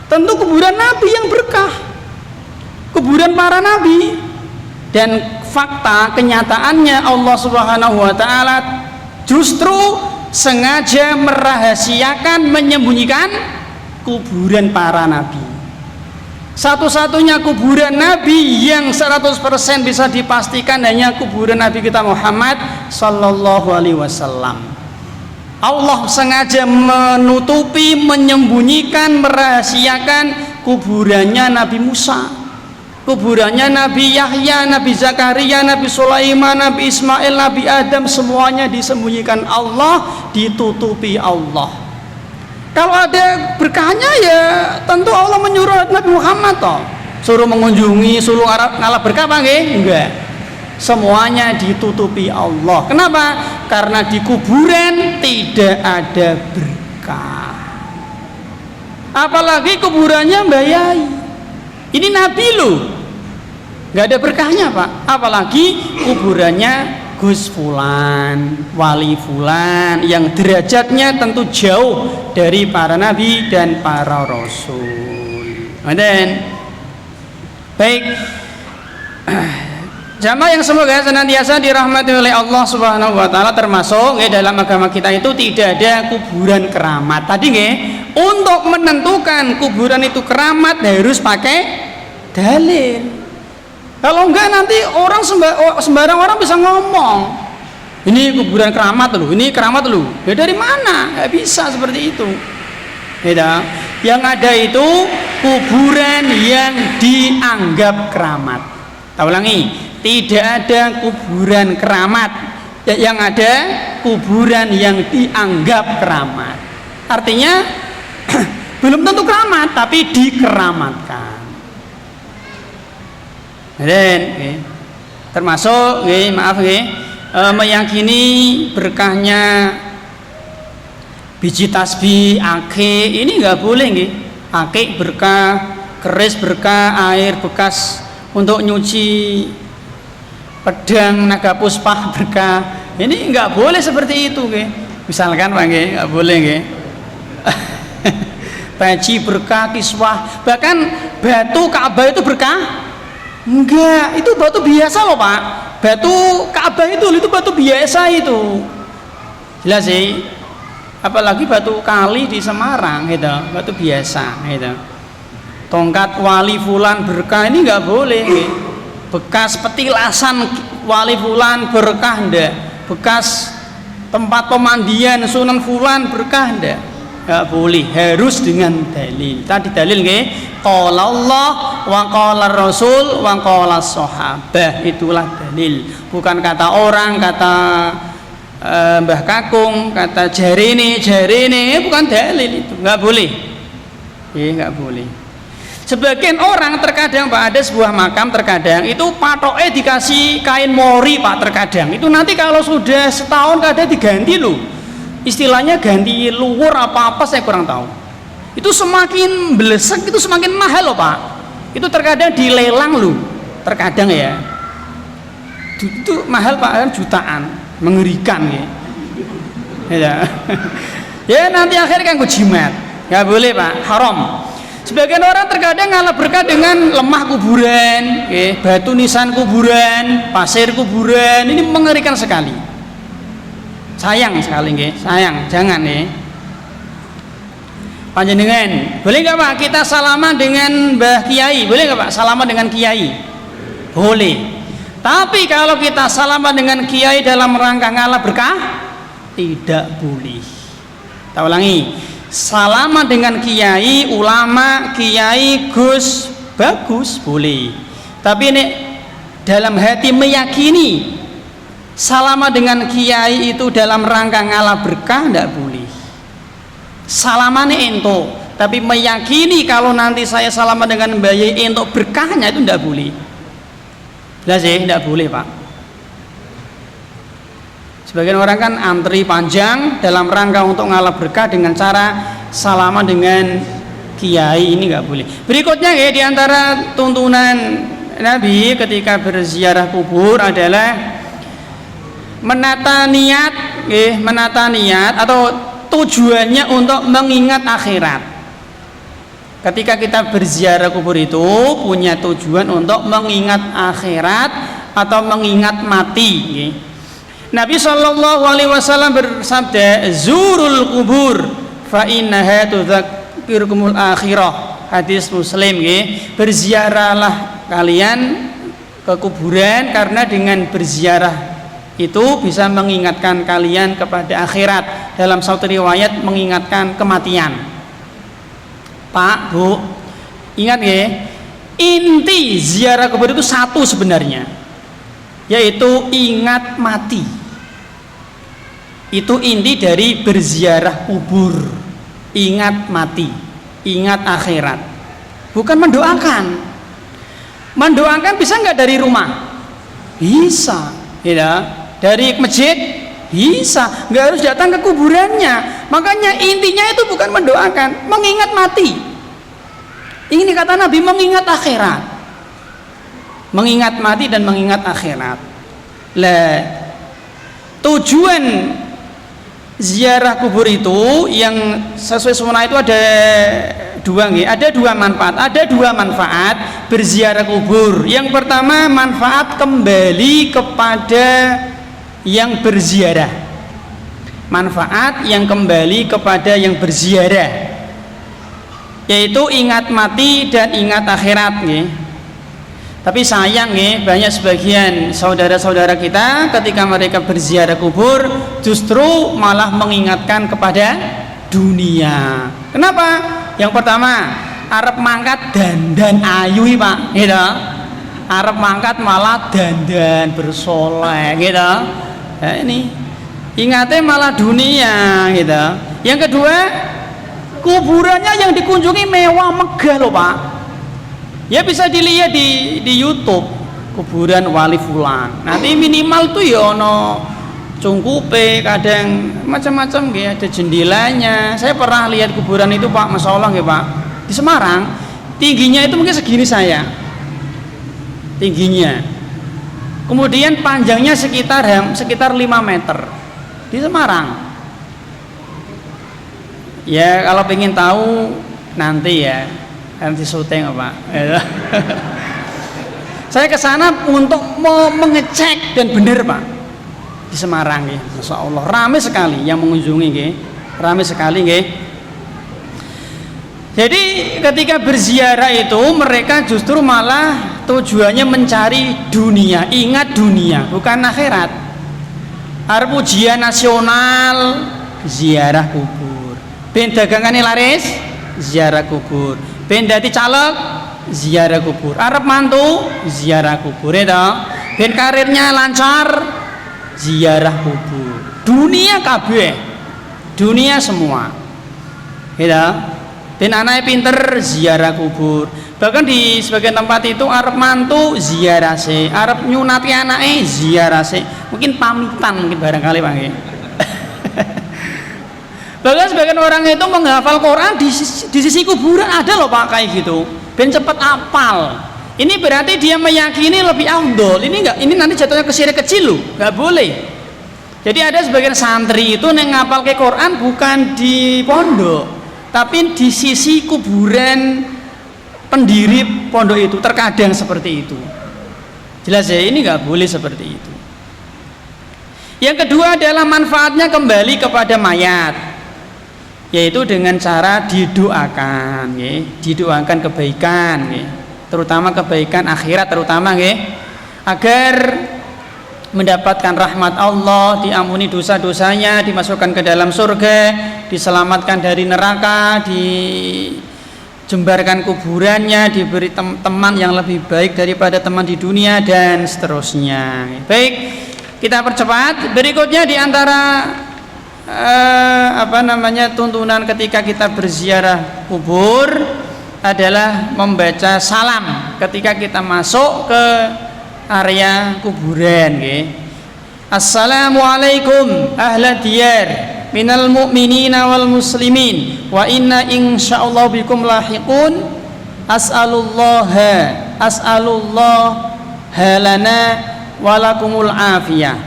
tentu kuburan Nabi yang berkah, kuburan para Nabi. Dan fakta kenyataannya Allah Subhanahu wa Ta'ala justru sengaja merahasiakan, menyembunyikan kuburan para Nabi. Satu-satunya kuburan Nabi yang 100% bisa dipastikan hanya kuburan Nabi kita Muhammad Sallallahu Alaihi Wasallam. Allah sengaja menutupi, menyembunyikan, merahasiakan kuburannya Nabi Musa, kuburannya Nabi Yahya, Nabi Zakaria, Nabi Sulaiman, Nabi Ismail, Nabi Adam, semuanya disembunyikan Allah, ditutupi Allah. Kalau ada berkahnya ya tentu Allah menyuruh Nabi Muhammad toh, suruh mengunjungi, suruh ngalah berkah apa enggak? Semuanya ditutupi Allah. Kenapa? Karena di kuburan tidak ada berkah. Apalagi kuburannya Mbah Yai. Ini Nabi loh, nggak ada berkahnya Pak. Apalagi kuburannya Gus Fulan, Wali Fulan, yang derajatnya tentu jauh dari para nabi dan para rasul. Dan baik, jamaah yang semoga senantiasa dirahmati oleh Allah Subhanahu wa Ta'ala, termasuk dalam agama kita itu tidak ada kuburan keramat. Tadi untuk menentukan kuburan itu keramat harus pakai dalil. Kalau enggak nanti orang sembarang orang bisa ngomong ini kuburan keramat loh, ini keramat loh. Ya dari mana? Nggak bisa seperti itu. Ya, yang ada itu kuburan yang dianggap keramat. Kita ulangi, tidak ada kuburan keramat. Yang ada kuburan yang dianggap keramat. Artinya belum tentu keramat, tapi dikeramatkan. Dan termasuk meyakini berkahnya biji tasbih, akik, ini nggak boleh akik berkah, keris berkah, air bekas untuk nyuci pedang naga puspa berkah. Ini nggak boleh seperti itu misalkan Pak nggak boleh peci berkah, kiswah, bahkan batu Ka'bah itu berkah. Enggak, itu batu biasa loh Pak. Batu Ka'bah itu batu biasa itu. Jelas sih. Apalagi batu kali di Semarang gitu, batu biasa gitu. Tongkat Wali Fulan berkah ini enggak boleh. Bekas petilasan Wali Fulan berkah enggak. Bekas tempat pemandian Sunan Fulan berkah enggak. Enggak boleh, harus dengan dalil. Tadi dalil qala Allah wa qala Rasul wa qala sahabah, itulah dalil. Bukan kata orang, kata Mbah Kakung, kata jarene, bukan dalil itu. Enggak boleh. Enggak boleh. Sebagian orang terkadang Pak, ada sebuah makam terkadang itu patoknya dikasih kain mori Pak, terkadang. Itu nanti kalau sudah setahun kadang diganti loh. Istilahnya ganti luwur apa saya kurang tahu. Itu semakin belesek, itu semakin mahal loh Pak. Itu terkadang dilelang loh, terkadang ya. Itu mahal Pak, kan jutaan, mengerikan ya. Ya nanti akhirnya kan jimat, nggak boleh Pak, haram. Sebagian orang terkadang ngalah berkah dengan lemah kuburan, batu nisan kuburan, pasir kuburan. Ini mengerikan sekali. Sayang sekali sayang, jangan panjenengan. Boleh nggak Pak kita salaman dengan Mbah Kiai? Boleh nggak Pak salaman dengan Kiai? Boleh. Tapi kalau kita salaman dengan kiai dalam rangka ngalah berkah, tidak boleh. Kita ulangi, salaman dengan kiai, ulama, kiai, gus, bagus, boleh. Tapi ini dalam hati meyakini salaman dengan kiai itu dalam rangka ngalah berkah, tidak boleh. Salamannya ento, tapi meyakini kalau nanti saya salaman dengan bayi untuk berkahnya itu tidak boleh. Jelas ya, tidak boleh Pak. Sebagian orang kan antri panjang dalam rangka untuk ngalah berkah dengan cara salaman dengan kiai, ini nggak boleh. Berikutnya ya, diantara tuntunan Nabi ketika berziarah kubur adalah menata niat atau tujuannya untuk mengingat akhirat. Ketika kita berziarah kubur itu punya tujuan untuk mengingat akhirat atau mengingat mati. Nabi SAW bersabda, zurul kubur fa innaha tudzakkirukumul akhirah. Hadis Muslim. Berziarahlah kalian ke kuburan karena dengan berziarah itu bisa mengingatkan kalian kepada akhirat. Dalam suatu riwayat mengingatkan kematian. Pak, Bu, ingat ya, inti ziarah kubur itu satu sebenarnya, yaitu ingat mati. Itu inti dari berziarah kubur, ingat mati, ingat akhirat, bukan mendoakan. Mendoakan bisa nggak dari rumah? Bisa, ya. Dari masjid bisa, nggak harus datang ke kuburannya. Makanya intinya itu bukan mendoakan, mengingat mati. Ini kata Nabi, mengingat akhirat, mengingat mati dan mengingat akhirat. Lah, tujuan ziarah kubur itu yang sesuai sunnah itu ada dua manfaat berziarah kubur. Yang pertama, manfaat kembali kepada yang berziarah, manfaat yang kembali kepada yang berziarah, yaitu ingat mati dan ingat akhirat. Tapi sayang banyak sebagian saudara-saudara kita ketika mereka berziarah kubur justru malah mengingatkan kepada dunia. Kenapa? Yang pertama, arep mangkat dandan ayu Pak, gitu. Arep mangkat malah dandan bersolek, gitu. Ya, ini ingatnya malah dunia, gitu. Yang kedua, kuburannya yang dikunjungi mewah megah loh Pak. Ya bisa dilihat di YouTube, kuburan wali fulan. Nanti minimal tuh ya ono cungkupe, kadang macam-macam ya, ada jendelanya. Saya pernah lihat kuburan itu Pak, Masya Allah ya Pak, di Semarang. Tingginya itu mungkin segini saya, tingginya. Kemudian panjangnya sekitar 5 meter di Semarang. Ya kalau pengen tahu nanti ya, nanti syuting Pak. Saya ke sana untuk mau mengecek dan benar Pak, di Semarang ya, Masya Allah ramai sekali yang mengunjungi, ramai sekali. Jadi ketika berziarah itu mereka justru malah tujuannya mencari dunia, ingat dunia, bukan akhirat. Harap ujian nasional, ziarah kubur. Ben dagangannya laris, ziarah kubur. Ben dadi caleg, ziarah kubur. Arep mantu, ziarah kubur. Ben karirnya lancar, ziarah kubur. Dunia kabeh, dunia semua. Ben anaknya pinter, ziarah kubur. Bahkan di sebagian tempat itu arep mantu ziarah se, arep nyunati anaknya ziarah se. Mungkin pamitan mungkin barangkali Pak. Bahkan sebagian orang itu menghafal Quran di sisi kuburan ada loh Pak kayak gitu. Ben cepet apal. Ini berarti dia meyakini lebih afdol. Ini nanti jatuhnya ke syirik kecil loh, nggak boleh. Jadi ada sebagian santri itu yang ngapal ke Quran bukan di pondok, tapi di sisi kuburan pendiri pondok itu, terkadang seperti itu. Jelas ya, ini nggak boleh seperti itu. Yang kedua adalah manfaatnya kembali kepada mayat, yaitu dengan cara didoakan, didoakan kebaikan, terutama kebaikan akhirat terutama. agar mendapatkan rahmat Allah, diampuni dosa-dosanya, dimasukkan ke dalam surga, diselamatkan dari neraka, dijembarkan kuburannya, diberi teman yang lebih baik daripada teman di dunia, dan seterusnya. Baik, kita percepat. Berikutnya diantara tuntunan ketika kita berziarah kubur adalah membaca salam ketika kita masuk ke area kuburan. Assalamualaikum ahla diyar minal mu'minina wal muslimin wa inna insyaallah bikum lahiqun as'alullah lana walakumul afiyah.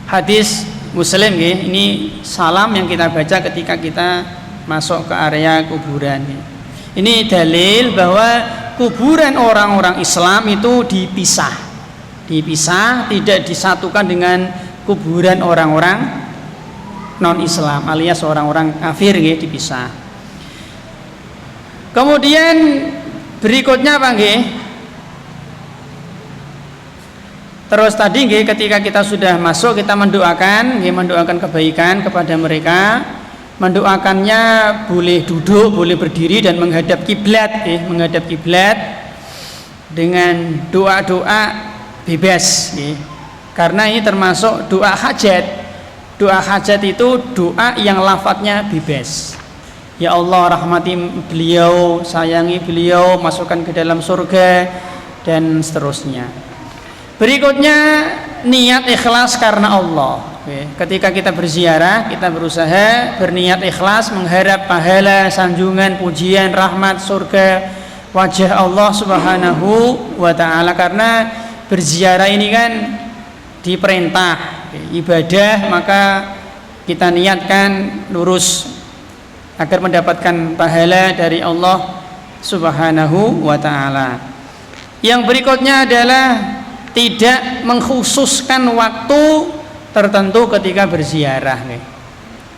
Hadis Muslim. Ini salam yang kita baca ketika kita masuk ke area kuburan. Ini dalil bahwa kuburan orang-orang Islam itu dipisah, tidak disatukan dengan kuburan orang-orang non-Islam alias orang-orang kafir, dipisah. Kemudian berikutnya apa nggih? Terus tadi ketika kita sudah masuk, kita mendoakan kebaikan kepada mereka. Mendoakannya boleh duduk, boleh berdiri dan menghadap kiblat, dengan doa-doa bebas, karena ini termasuk doa hajat. Doa hajat itu doa yang lafadznya bebas. Ya Allah, rahmati beliau, sayangi beliau, masukkan ke dalam surga, dan seterusnya. Berikutnya niat ikhlas karena Allah. Ketika kita berziarah, kita berusaha berniat ikhlas, mengharap pahala, sanjungan, pujian, rahmat, surga, wajah Allah Subhanahu wa ta'ala. Karena berziarah ini kan diperintah ibadah, maka kita niatkan lurus agar mendapatkan pahala dari Allah Subhanahu wa ta'ala. Yang berikutnya adalah tidak mengkhususkan waktu tertentu ketika berziarah.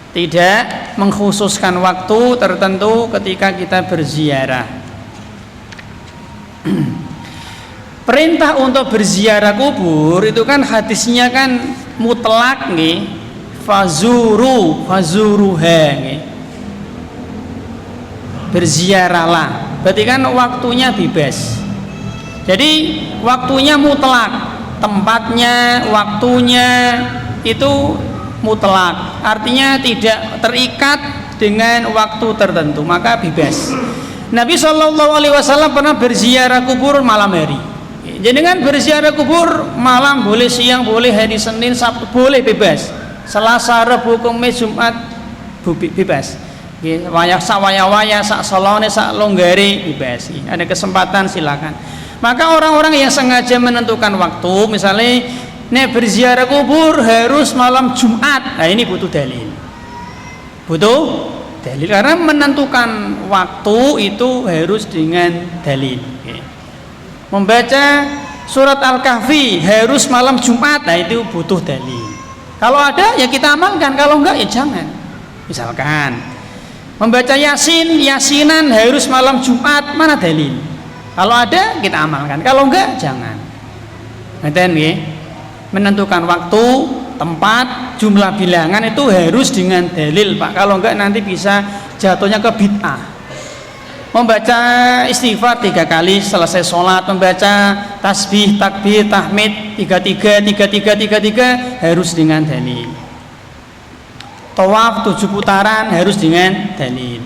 Tidak mengkhususkan waktu tertentu ketika kita berziarah. Perintah untuk berziarah kubur itu kan hadisnya kan mutlak, fazuruha, berziarahlah. Berarti kan waktunya bebas. Jadi waktunya mutlak, tempatnya, waktunya itu mutlak, artinya tidak terikat dengan waktu tertentu, maka bebas. Nabi SAW pernah berziarah kubur malam hari. Jadi dengan berziarah kubur malam, boleh siang, boleh hari Senin, Sabtu, boleh bebas. Selasa, Rabu, Kamis, Jumat bebas. Wayah sak salone sak longgare bebas. Ada kesempatan silakan. Maka orang-orang yang sengaja menentukan waktu, misalnya berziarah kubur harus malam Jumat, nah ini butuh dalil, karena menentukan waktu itu harus dengan dalil. Membaca surat Al-Kahfi harus malam Jumat, nah itu butuh dalil. Kalau ada ya kita amalkan, kalau enggak ya jangan. Misalkan membaca yasinan harus malam Jumat, mana dalil? Kalau ada kita amalkan, kalau enggak jangan. Menentukan waktu, tempat, jumlah bilangan itu harus dengan dalil, Pak. Kalau enggak nanti bisa jatuhnya ke bid'ah. Membaca istighfar 3 kali selesai sholat, membaca tasbih, takbir, tahmid 33 harus dengan dalil. Tawaf 7 putaran harus dengan dalil.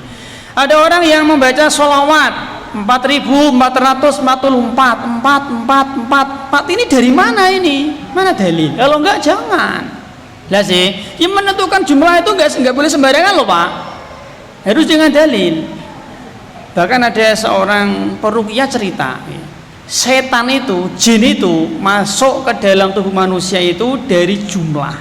Ada orang yang membaca sholawat 4.444 ini dari mana ini? Mana dalil? Kalau enggak jangan. Lah sih, yang menentukan jumlah itu enggak boleh sembarangan loh, Pak. Harus dengan dalil. Bahkan ada seorang peruqyah cerita, setan itu, jin itu masuk ke dalam tubuh manusia itu dari jumlah.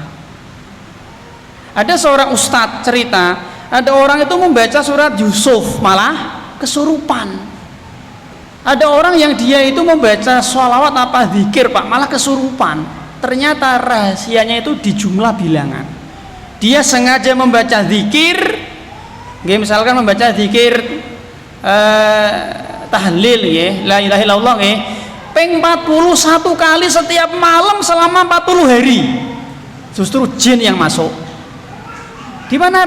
Ada seorang ustadz cerita, ada orang itu membaca surat Yusuf malah kesurupan. Ada orang yang dia itu membaca sholawat apa zikir, Pak, malah kesurupan. Ternyata rahasianya itu di jumlah bilangan. Dia sengaja membaca zikir, misalkan membaca zikir tahlil, la ilaha illallah, ping 41 kali setiap malam selama 40 hari. Justru jin yang masuk. Di mana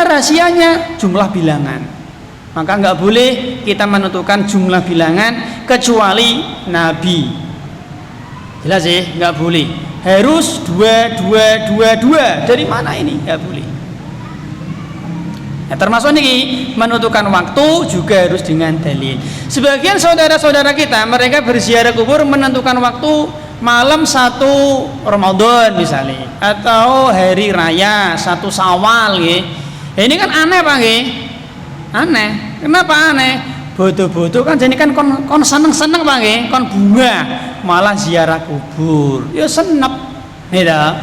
rahasianya? Jumlah bilangan. Maka nggak boleh kita menentukan jumlah bilangan kecuali Nabi. Jelas ya, nggak boleh. Harus 2. Dari mana ini? Nggak boleh. Nah, termasuk ini menentukan waktu juga harus dengan dalil. Sebagian saudara-saudara kita mereka berziarah kubur menentukan waktu malam 1 Ramadan misalnya atau hari raya 1 Syawal ya. Ini kan aneh Pak nggih? Aneh. Kenapa aneh? Bodoh-bodoh kan jadi kan kon seneng-seneng Pak nggih, kon bunga malah ziarah kubur. Ya senep. Ya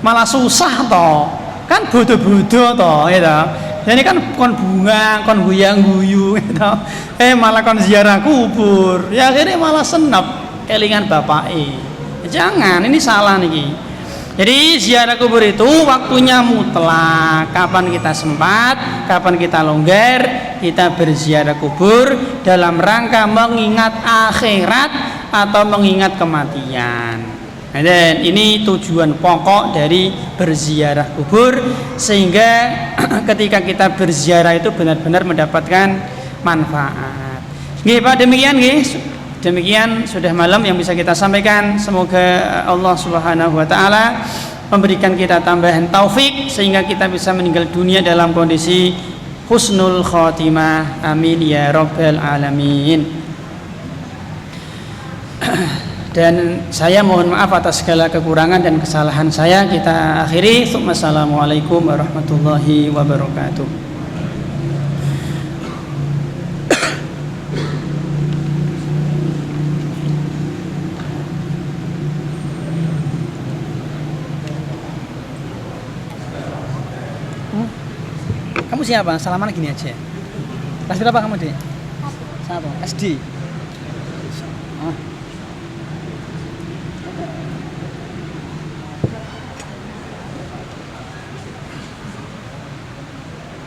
malah susah toh. Kan bodoh-bodoh toh ya. Jadi kan kon bunga, kon guyang-guyu gitu. Malah kon ziarah kubur. Ya akhirnya malah senep kelingan bapake. Jangan, ini salah nih. Jadi ziarah kubur itu waktunya mutlak. Kapan kita sempat, kapan kita longgar, kita berziarah kubur dalam rangka mengingat akhirat atau mengingat kematian. Dan ini tujuan pokok dari berziarah kubur, sehingga ketika kita berziarah itu benar-benar mendapatkan manfaat. Nggih Pak, demikian nggih. Demikian sudah malam yang bisa kita sampaikan. Semoga Allah Subhanahu wa taala memberikan kita tambahan taufik sehingga kita bisa meninggal dunia dalam kondisi husnul khotimah. Amin ya rabbal alamin. Dan saya mohon maaf atas segala kekurangan dan kesalahan saya. Kita akhiri. Assalamualaikum warahmatullahi wabarakatuh. Kamu siapa? Salaman gini aja. Kelas berapa kamu, Dek? 1. SD.